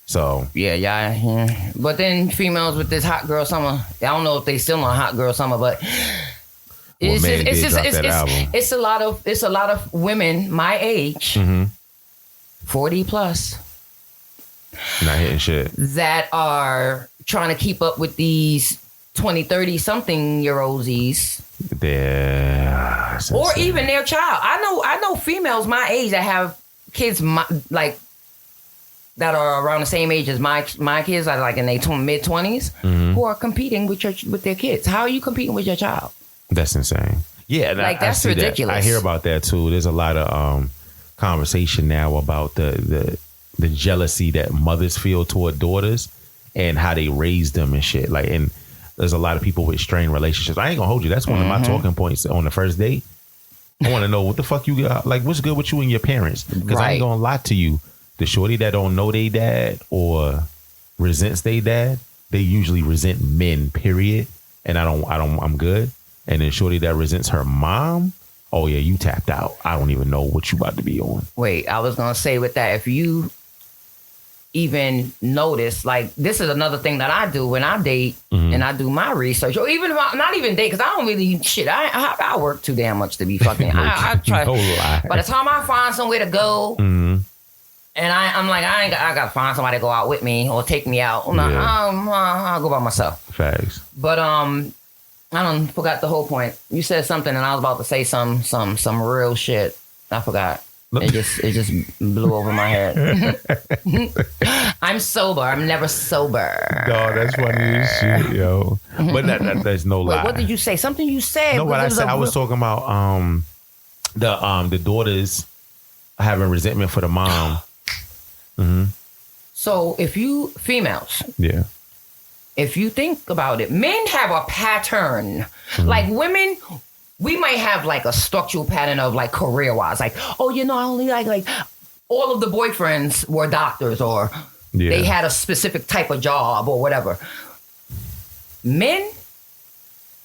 So yeah. But then females with this hot girl summer, I don't know if they still on hot girl summer, but it's a lot of women my age, 40 plus, not hitting shit, that are trying to keep up with these 20, 30 something year oldsies. Or even their child. I know females my age that have kids that are around the same age as my kids, like in their mid-20s, who are competing with their kids. How are you competing with your child? That's insane. Yeah, that's ridiculous. I hear about that too. There's a lot of conversation now about the jealousy that mothers feel toward daughters and how they raise them and shit. Like, and there's a lot of people with strained relationships. I ain't gonna hold you. That's one of my talking points on the first date. I want to know what the fuck you got. Like, what's good with you and your parents? Because I ain't gonna lie to you. The shorty that don't know they dad or resents they dad, they usually resent men, period. And I'm good. And then shorty that resents her mom, oh yeah, you tapped out. I don't even know what you about to be on. Wait, I was going to say with that, if you even notice, like, this is another thing that I do when I date and I do my research, or even if not even date, because I don't really, I work too damn much to be fucking, I try. No lie. By the time I find somewhere to go, and I'm like, I got to find somebody to go out with me or take me out. I'll go by myself. Facts. But, I don't forgot the whole point. You said something and I was about to say some real shit. I forgot. It just blew over my head. I'm sober. I'm never sober. No, that's funny as shit, yo. But there's no lie. What did you say? Something you said. No, what I said, I was talking about the daughters having resentment for the mom. So if you females, if you think about it, men have a pattern. Like women, we might have like a structural pattern of like career wise, like, oh, I only like all of the boyfriends were doctors or they had a specific type of job or whatever. Men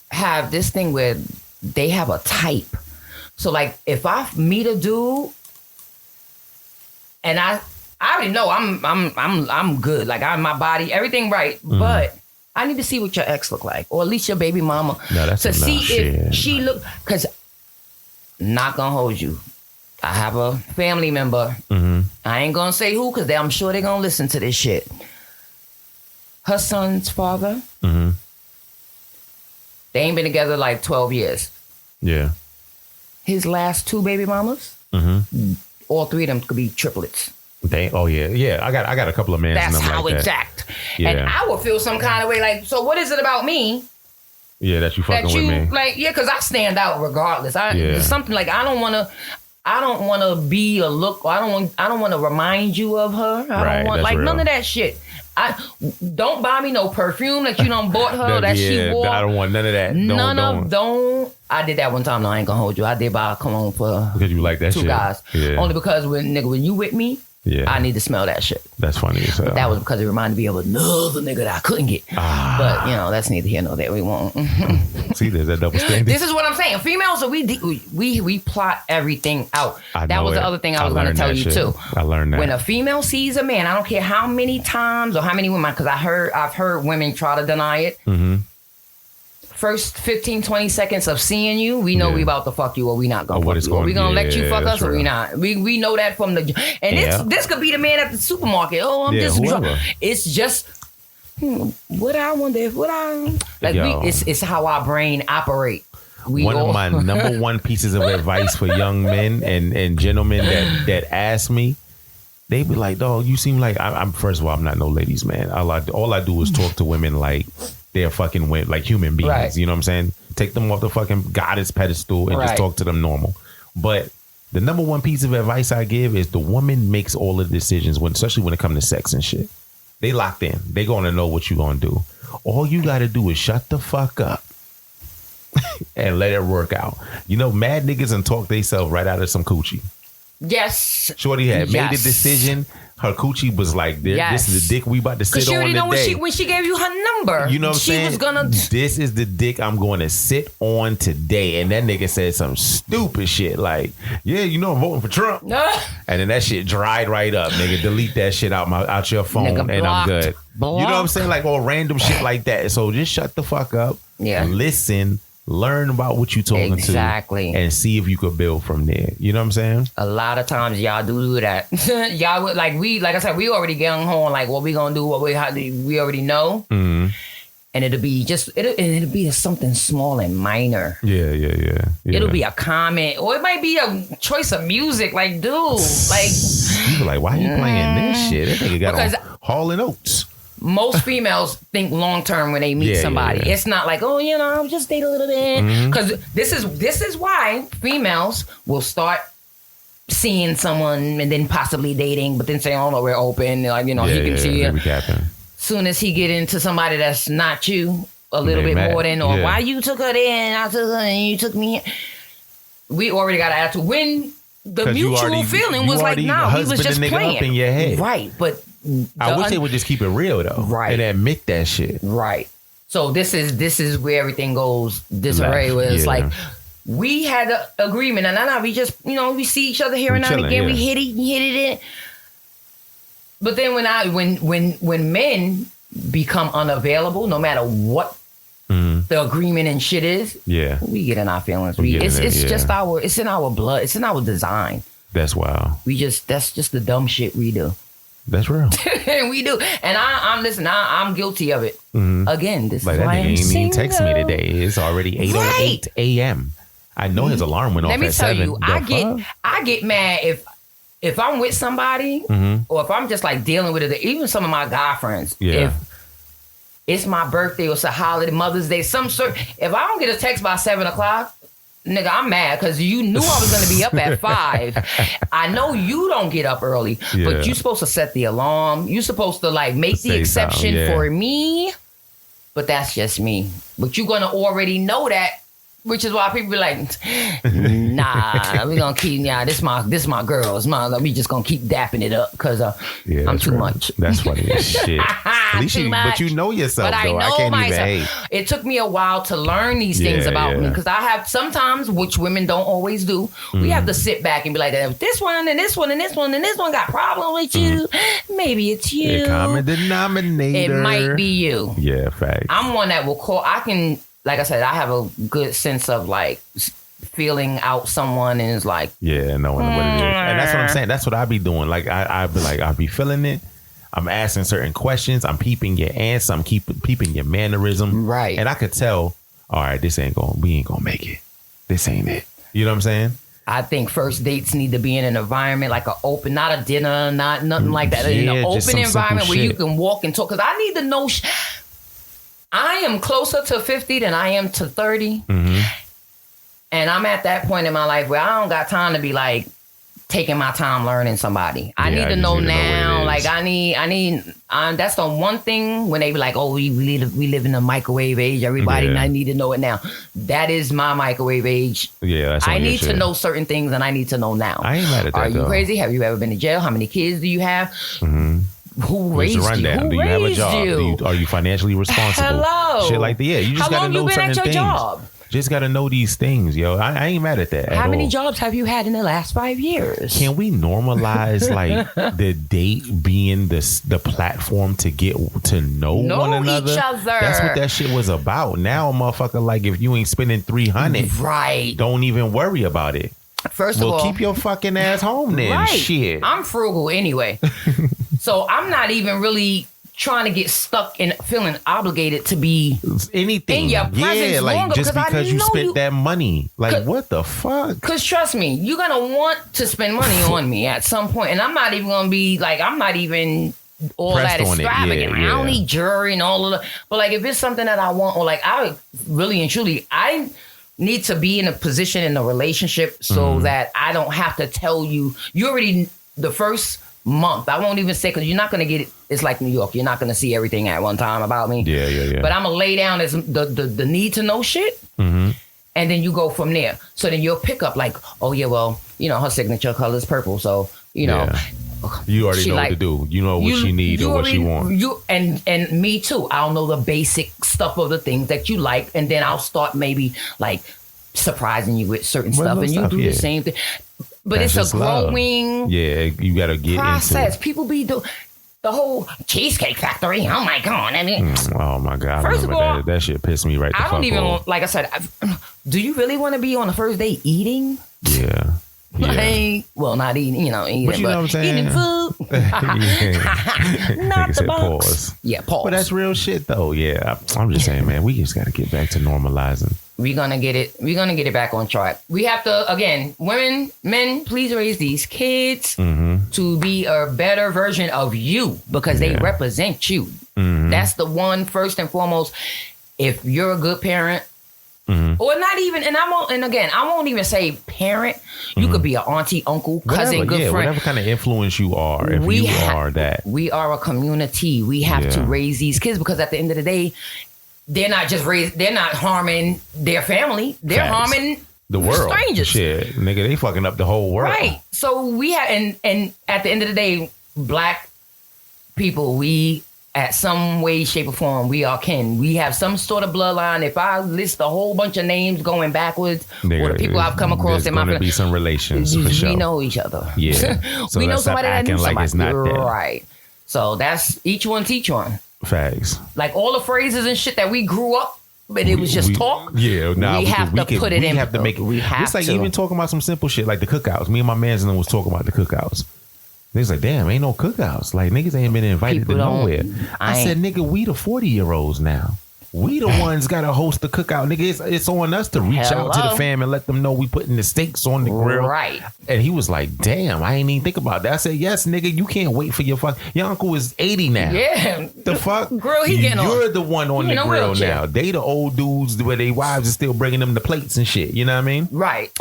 have this thing where they have a type. So like if I meet a dude and I already know I'm good. Like my body, everything right. But I need to see what your ex look like, or at least your baby mama, to see if she look. Because not gonna hold you. I have a family member. I ain't gonna say who, because I'm sure they're gonna listen to this shit. Her son's father. They ain't been together like 12 years. Yeah. His last two baby mamas. All three of them could be triplets. I got a couple of men. That's how like exact. Yeah. And I would feel some kind of way, like, so what is it about me? Yeah, that you fucking with me. Like, because I stand out regardless. It's something like I don't want to be a look. Or I don't want to remind you of her. I don't want like real. None of that shit. Don't buy me no perfume that you done bought her that she wore. I don't want none of that. Don't. I did that one time. No, I ain't gonna hold you. I did buy a cologne for because you like that 2 shit. Guys. Yeah. Only because when you with me. Yeah. I need to smell that shit. That's funny as hell. But that was because it reminded me of another nigga that I couldn't get. But, that's neither here nor there. We won't. See, there's that double standard. This is what I'm saying. Females, we plot everything out. That was the other thing I was going to tell you, too. I learned that. When a female sees a man, I don't care how many times or how many women, because I've heard women try to deny it. Mm-hmm. First 15, 20 seconds of seeing you, we know we about to fuck you or we not gonna fuck you. Are we gonna let you fuck us or we not? We know that from the... And this could be the man at the supermarket. Oh, I'm just drunk. It's just... what I wonder if... It's how our brain operate. One of my number one pieces of advice for young men and gentlemen that ask me, they be like, dog, you seem like... I'm first of all, I'm not no ladies, man. All I do is talk to women like... They're fucking like human beings. Right. You know what I'm saying? Take them off the fucking goddess pedestal and just talk to them normal. But the number one piece of advice I give is the woman makes all the decisions, especially when it comes to sex and shit. They locked in. They going to know what you going to do. All you got to do is shut the fuck up and let it work out. Mad niggas and talk themselves right out of some coochie. Yes. Shorty had made a decision. Her coochie was like, this is the dick we about to sit on today. Because when she gave you her number, you know what I'm saying? Was gonna... This is the dick I'm going to sit on today. And that nigga said some stupid shit like, I'm voting for Trump. And then that shit dried right up, nigga. Delete that shit out your phone nigga, and I'm good. Blocked. You know what I'm saying? Like all random shit like that. So just shut the fuck up. Yeah. Listen. Learn about what you talking to and see if you could build from there. You know what I'm saying? A lot of times y'all do that. Y'all would like I said, we already getting home like what we gonna do, we already know. Mm-hmm. And it'll be something small and minor. Yeah. It'll be a comment or it might be a choice of music. Like, dude, like you be like, why you playing this shit? That nigga got on Hall and Oates. Most females think long term when they meet somebody. Yeah. It's not like, I'll just date a little bit. Because this is why females will start seeing someone and then possibly dating, but then say, oh no, we're open. Like, he can see you. Soon as he get into somebody that's not you a little bit more than, or why you took her there and I took her and you took me. We already got to add to when the mutual feeling was like, no, he was just playing. Up in your head. Right, but I wish they would just keep it real though, right? And admit that shit, right? So this is where everything goes disarray. Where it's like we had an agreement, and we just we see each other here and now and again. We hit it. But then when men become unavailable, no matter what the agreement and shit is, we get in our feelings. It's in our blood. It's in our design. That's wild. That's just the dumb shit we do. That's real. We do. And I'm guilty of it. Mm-hmm. Again, this like is why that nigga ain't even text me today. It's already 8:08 a.m. I know his alarm went off at 7. Let me tell you, I get mad if I'm with somebody or if I'm just like dealing with it, even some of my guy friends. Yeah. If it's my birthday or it's a holiday, Mother's Day, if I don't get a text by 7 o'clock, nigga, I'm mad because you knew I was going to be up at 5. I know you don't get up early, but you're supposed to set the alarm. You're supposed to like make the exception for me, but that's just me. But you're going to already know that, which is why people be like, nah, we going to keep, this my girls. We just going to keep dapping it up because I'm too much. That's funny as shit. At least but you know yourself, but though. I can't myself. Even hate. It took me a while to learn these things about me because I have sometimes, which women don't always do, we have to sit back and be like, if this one and this one and this one and this one got problem with you, maybe it's you. The common denominator. It might be you. Yeah, facts. I'm one that will call, like I said, I have a good sense of like feeling out someone and it's like, knowing what it is. And that's what I'm saying. That's what I be doing. Like I be like, I be feeling it. I'm asking certain questions. I'm peeping your answer. I'm peeping your mannerism. Right. And I could tell, all right, we ain't gonna make it. This ain't it. You know what I'm saying? I think first dates need to be in an environment like an open, not a dinner, not nothing like that. In an open environment where you can walk and talk. Because I need to know. I am closer to 50 than I am to 30. Mm-hmm. And I'm at that point in my life where I don't got time to be like taking my time learning somebody. I need to know now. Like I need. That's the one thing when they be like, "Oh, we live in a microwave age. Everybody I need to know it now." That is my microwave age. Yeah, that's I need to know certain things, and I need to know now. I ain't mad at that. Are you crazy? Have you ever been to jail? How many kids do you have? Mm-hmm. Who raised you? Do you have a job? Are you financially responsible? Hello. Shit like that. Yeah, you just gotta know certain things. How long you been at your job? Just got to know these things, yo. I ain't mad at that. How many jobs have you had in the last 5 years? Can we normalize like the date being the platform to get to know one another? Each other. That's what that shit was about. Now, motherfucker, like if you ain't spending $300, right? Don't even worry about it. First of all, keep your fucking ass home then. Right. Shit. I'm frugal anyway, so I'm not even really trying to get stuck in feeling obligated to be anything in your presence longer just because you spent that money. Like what the fuck? Because trust me, you're gonna want to spend money on me at some point, and I'm not even gonna be like I'm not even all pressed that extravagant. I don't need jewelry and all of that. But like if it's something that I want, or like I really and truly I need to be in a position in a relationship so that I don't have to tell you. You already the first month. I won't even say because you're not going to get it. It's like New York. You're not going to see everything at one time about me. Yeah. But I'm going to lay down as the need to know shit. Mm-hmm. And then you go from there. So then you'll pick up like, oh yeah, well, her signature color is purple. So, you already know what to do. You know what she need or what she want. And me too. I'll know the basic stuff of the things that you like. And then I'll start maybe like surprising you with certain stuff. And you do the same thing. But that's it's a growing you gotta get process. Into it. People be the whole Cheesecake Factory. Oh my god! I mean, oh my god! First of all, that shit pissed me right. I don't even off. Like I said. Do you really want to be on the first date eating? Yeah. Like, well, not eating. Eating, but you know what I'm saying? Eating food. Not the box. Pause. Yeah, pause. But that's real shit, though. Yeah, I'm just saying, man. We just got to get back to normalizing. We're gonna get it back on track. We have to, again, women, men, please raise these kids to be a better version of you because they represent you. Mm-hmm. That's the one first and foremost. If you're a good parent, or not even, and I won't even say parent. You could be an auntie, uncle, cousin, good friend. Whatever kind of influence you are, if you are that. We are a community. We have to raise these kids because at the end of the day, they're not harming their family. They're harming the world. Strangers. Shit, nigga, they fucking up the whole world. Right. So we have, and at the end of the day, black people, we, at some way, shape, or form, we are kin. We have some sort of bloodline. If I list a whole bunch of names going backwards, or the people I've come across in my family, be some relations for sure. We know each other. Yeah. So we know somebody that knew somebody. Like it's not that. Right. So that's each one teach one. Facts. Like all the phrases and shit that we grew up, but it was just talk. Yeah, nah, we have to put it in. We have to make it. Just like even talking about some simple shit like the cookouts. Me and my mans was talking about the cookouts. Niggas like, damn, ain't no cookouts. Like niggas ain't been invited to nowhere. I said, nigga, we the 40-year-olds now. We the ones gotta host the cookout, nigga. It's on us to reach out to the fam and let them know we putting the steaks on the grill. Right. And he was like, damn, I ain't even think about that. I said, yes, nigga, you can't wait for your your uncle is 80 now. Yeah. The fuck? Grill, he getting on. You're the one on the grill now. They the old dudes where their wives are still bringing them the plates and shit. You know what I mean? Right.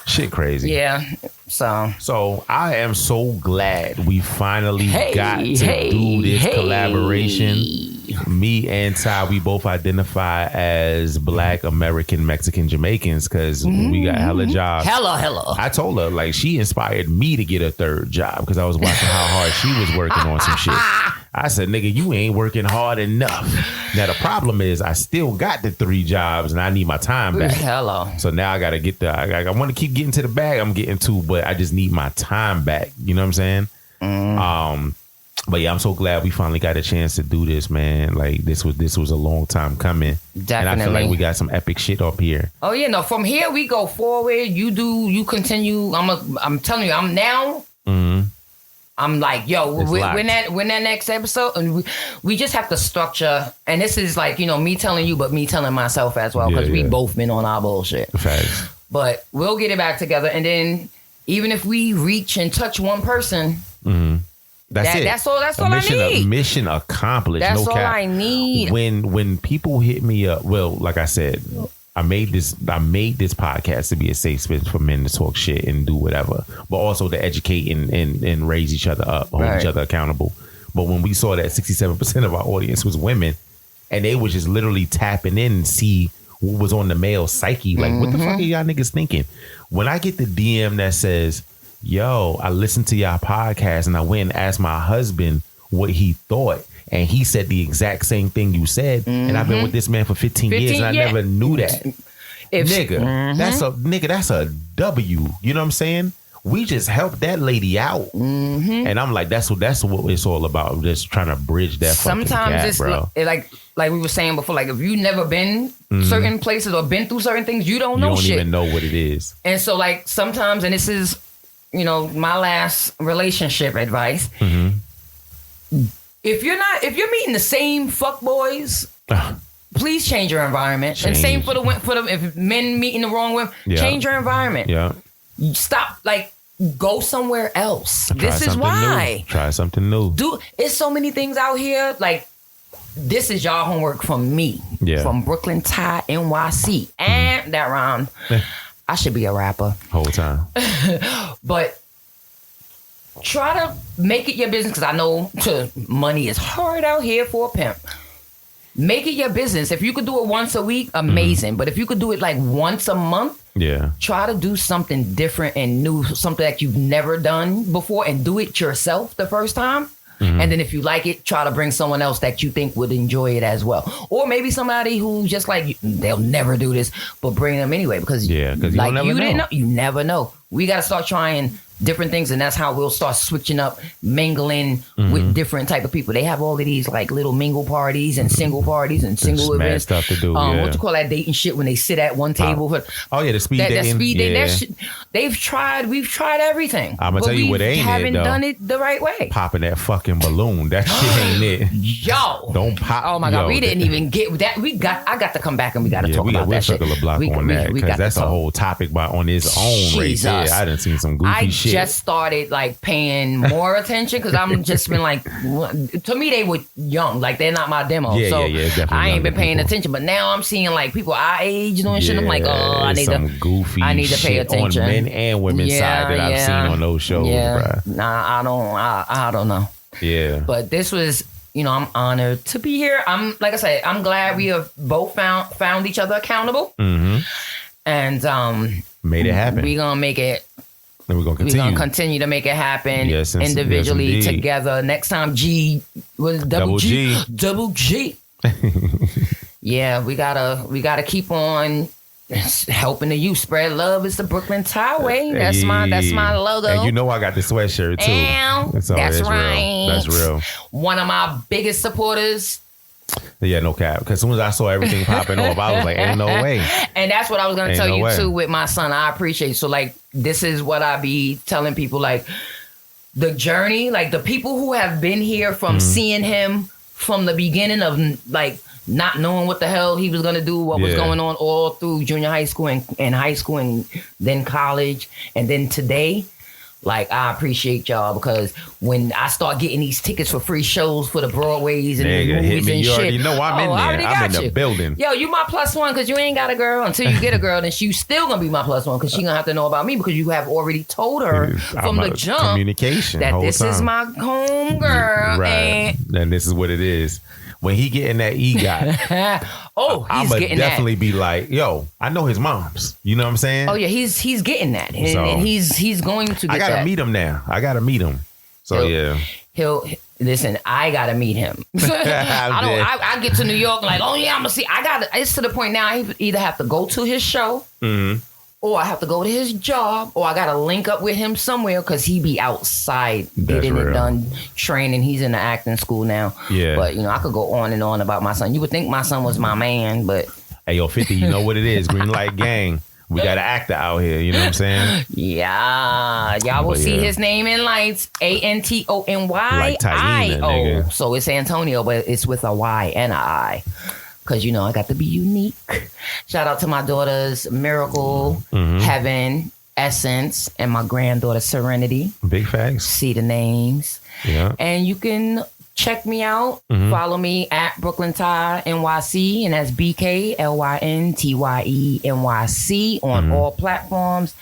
Shit crazy. Yeah. So I am so glad we finally got to do this collaboration. Me and Ty, we both identify as Black American Mexican Jamaicans because we got hella jobs. Hella. I told her like she inspired me to get a third job because I was watching how hard she was working on some shit. I said, nigga, you ain't working hard enough. Now the problem is I still got the 3 jobs and I need my time back. Hello. So now I got to get I want to keep getting to the bag I'm getting to, but I just need my time back. You know what I'm saying? But yeah, I'm so glad we finally got a chance to do this, man. Like this was a long time coming. Definitely. And I feel like we got some epic shit up here. Oh yeah, no. From here we go forward. You continue. I'm telling you, I'm now. I'm like, yo, when that next episode, and we just have to structure. And this is like, me telling you, but me telling myself as well, because we both been on our bullshit. Facts. But we'll get it back together, and then even if we reach and touch one person. That's it. That's all I need. Mission accomplished. That's all I need. When people hit me up, well, like I said, I made this podcast to be a safe space for men to talk shit and do whatever, but also to educate and raise each other up, hold each other accountable. But when we saw that 67% of our audience was women, and they was just literally tapping in and see what was on the male psyche, like what the fuck are y'all niggas thinking? When I get the DM that says, yo, I listened to y'all podcast and I went and asked my husband what he thought, and he said the exact same thing you said, and I've been with this man for 15 years and I never knew that. That's a W. You know what I'm saying? We just helped that lady out, and I'm like, that's what it's all about. Just trying to bridge that. Sometimes fucking gap, it's bro. Like we were saying before. Like if you never been certain places or been through certain things, you don't know shit. You don't even know what it is. And so like sometimes, and this is, you know, my last relationship advice. If you're meeting the same fuckboys, please change your environment. And same for the if men meeting the wrong women, change your environment. Yeah. Stop, like, go somewhere else. This is why. Try something new. It's so many things out here. Like, this is y'all homework from me. Yeah. From BklnTyeNYC. And that rhyme. I should be a rapper. Whole time. But try to make it your business, because I know money is hard out here for a pimp. Make it your business. If you could do it once a week, amazing. But if you could do it like once a month, try to do something different and new, something that you've never done before, and do it yourself the first time. And then if you like it, try to bring someone else that you think would enjoy it as well. Or maybe somebody who just like, they'll never do this, but bring them anyway, because like you never know. We got to start trying different things, and that's how we'll start switching up, mingling with different type of people. They have all of these like little mingle parties and single parties and single events. Stuff to do. What you call that dating shit when they sit at one table? The speed dating. That speed dating. That shit, we've tried everything. I'm gonna tell you what ain't it though. Haven't done it the right way. Popping that fucking balloon. That shit ain't it. Yo, don't pop. Oh my god, we didn't even get that. I got to come back and we got to talk about that shit. We'll circle a block on that, because that's a whole topic on its own right there. I done seen some goofy shit. I just started like paying more attention, because I'm just been like, to me they were young, like they're not my demo. I ain't been paying attention, but now I'm seeing like people our age doing shit. I'm like, I need to pay attention on men and women's side that I've seen on those shows. Bruh. Nah, I don't know. Yeah, but this was, you know, I'm honored to be here. I'm like I said, I'm glad we have both found each other accountable, and made it happen. We gonna make it. And we're gonna continue to make it happen individually, together. Next time, double G. Yeah, we gotta keep on helping the youth spread love. Is the BklnTye way. That's my logo. And you know I got the sweatshirt too. And that's right. That's real. One of my biggest supporters. Yeah, no cap. Because as soon as I saw everything popping off, I was like, ain't no way. And that's what I was going to tell you too with my son. I appreciate. So like, this is what I be telling people, like the journey, like the people who have been here from seeing him from the beginning of like not knowing what the hell he was going to do, what was going on all through junior high school and high school and then college. And then today, like, I appreciate y'all, because when I start getting these tickets for free shows for the Broadways and the movies and shit. You already know I'm in there. I'm in the building. Yo, you my plus one, because you ain't got a girl. Until you get a girl, then she still going to be my plus one, because she going to have to know about me, because you have already told her from the jump communication that this is my home girl. Right. And this is what it is. When he getting that EGOT, he's getting that. Definitely be like, yo, I know his mom's. You know what I'm saying? Oh yeah, he's getting that, and he's going to. Get I gotta meet him now. I gotta meet him. So he'll listen. I gotta meet him. I get to New York like, oh yeah, I'm gonna see. It's to the point now. I either have to go to his show. Or I have to go to his job, or I got to link up with him somewhere, because he be outside getting it done, training. He's in the acting school now. Yeah. But, you know, I could go on and on about my son. You would think my son was my man, but... Hey, yo, 50, you know what it is. Green Light Gang. We got an actor out here, you know what I'm saying? Yeah. Y'all will see his name in lights. ANTONYIO. Like Taina, nigga. So it's Antonio, but it's with a Y and an I. Because, you know, I got to be unique. Shout out to my daughters, Miracle, Heaven, Essence, and my granddaughter, Serenity. Big facts. See the names. Yeah. And you can check me out. Follow me at BklnTyeNYC, and that's BklnTyeNYC on all platforms.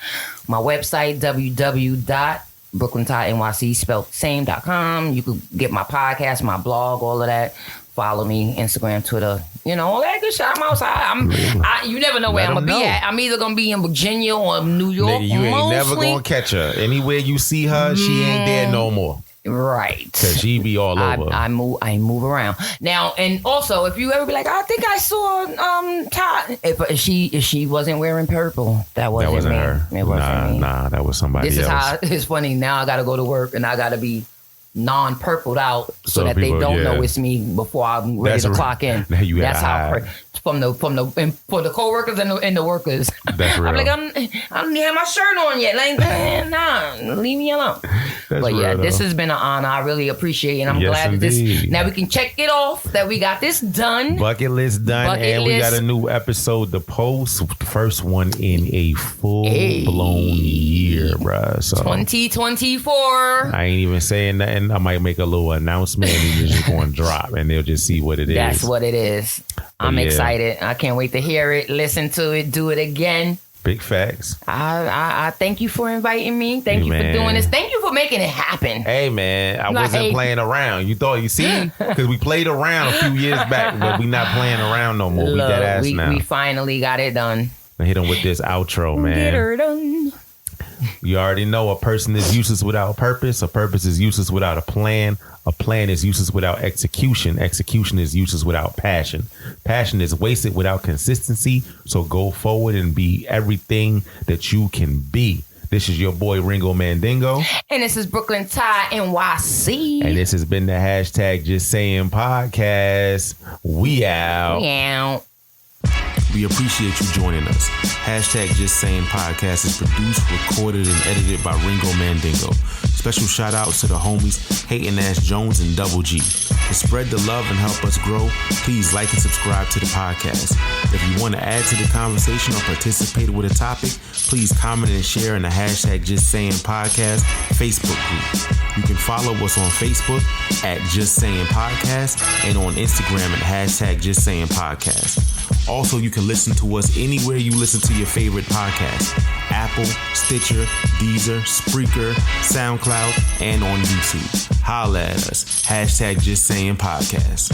My website, www.BklnTyeNYC, spelled same.com. You could get my podcast, my blog, all of that. Follow me, Instagram, Twitter, all that good shit. I'm outside. You never know where I'm going to be at. I'm either going to be in Virginia or New York. Nigga, you ain't never going to catch her. Anywhere you see her, she ain't there no more. Right. Because she be all over. I move around. Now, and also, if you ever be like, I think I saw Todd. If she wasn't wearing purple, that wasn't me. Her. It wasn't me. Nah, that was somebody else. This is how it's funny. Now I got to go to work and I got to be non-purpled out so that people, they don't know it's me before I'm ready to clock in. That's how from the co-workers and the workers. That's real. I'm like, I don't even have my shirt on yet. Like, nah, leave me alone. But yeah, this has been an honor. I really appreciate it. And I'm glad that now we can check it off that we got this done. Bucket list done. We got a new episode to post. First one in a full-blown year, bruh. So 2024. I ain't even saying nothing. I might make a little announcement and it's just going to drop and they'll just see what it is. That's what it is. I'm excited. I can't wait to hear it, listen to it, do it again. Big facts. I thank you for inviting me. Thank you for doing this. Thank you for making it happen. Hey, man, I wasn't playing around. You see? Because we played around a few years back, but we not playing around no more. We dead ass now. We finally got it done. I hit him with this outro, man. Get her done. You already know a person is useless without purpose. A purpose is useless without a plan. A plan is useless without execution. Execution is useless without passion. Passion is wasted without consistency. So go forward and be everything that you can be. This is your boy RingoMandingo. And this is BklnTyeNYC. And this has been the hashtag Just Saying Podcast. We out. We out. We appreciate you joining us. Hashtag Just Saying Podcast is produced, recorded, and edited by RingoMandingo. Special shout outs to the homies Hayton Ash Jones and Double G. To spread the love and help us grow, please like and subscribe to the podcast. If you want to add to the conversation or participate with a topic, please comment and share in the hashtag Just Saying Podcast Facebook group. You can follow us on Facebook at Just Saying Podcast and on Instagram at hashtag Just Saying Podcast. Also, you can listen to us anywhere you listen to your favorite podcast. Apple, Stitcher, Deezer, Spreaker, SoundCloud, and on YouTube. Holla at us. Hashtag Just Saying Podcast.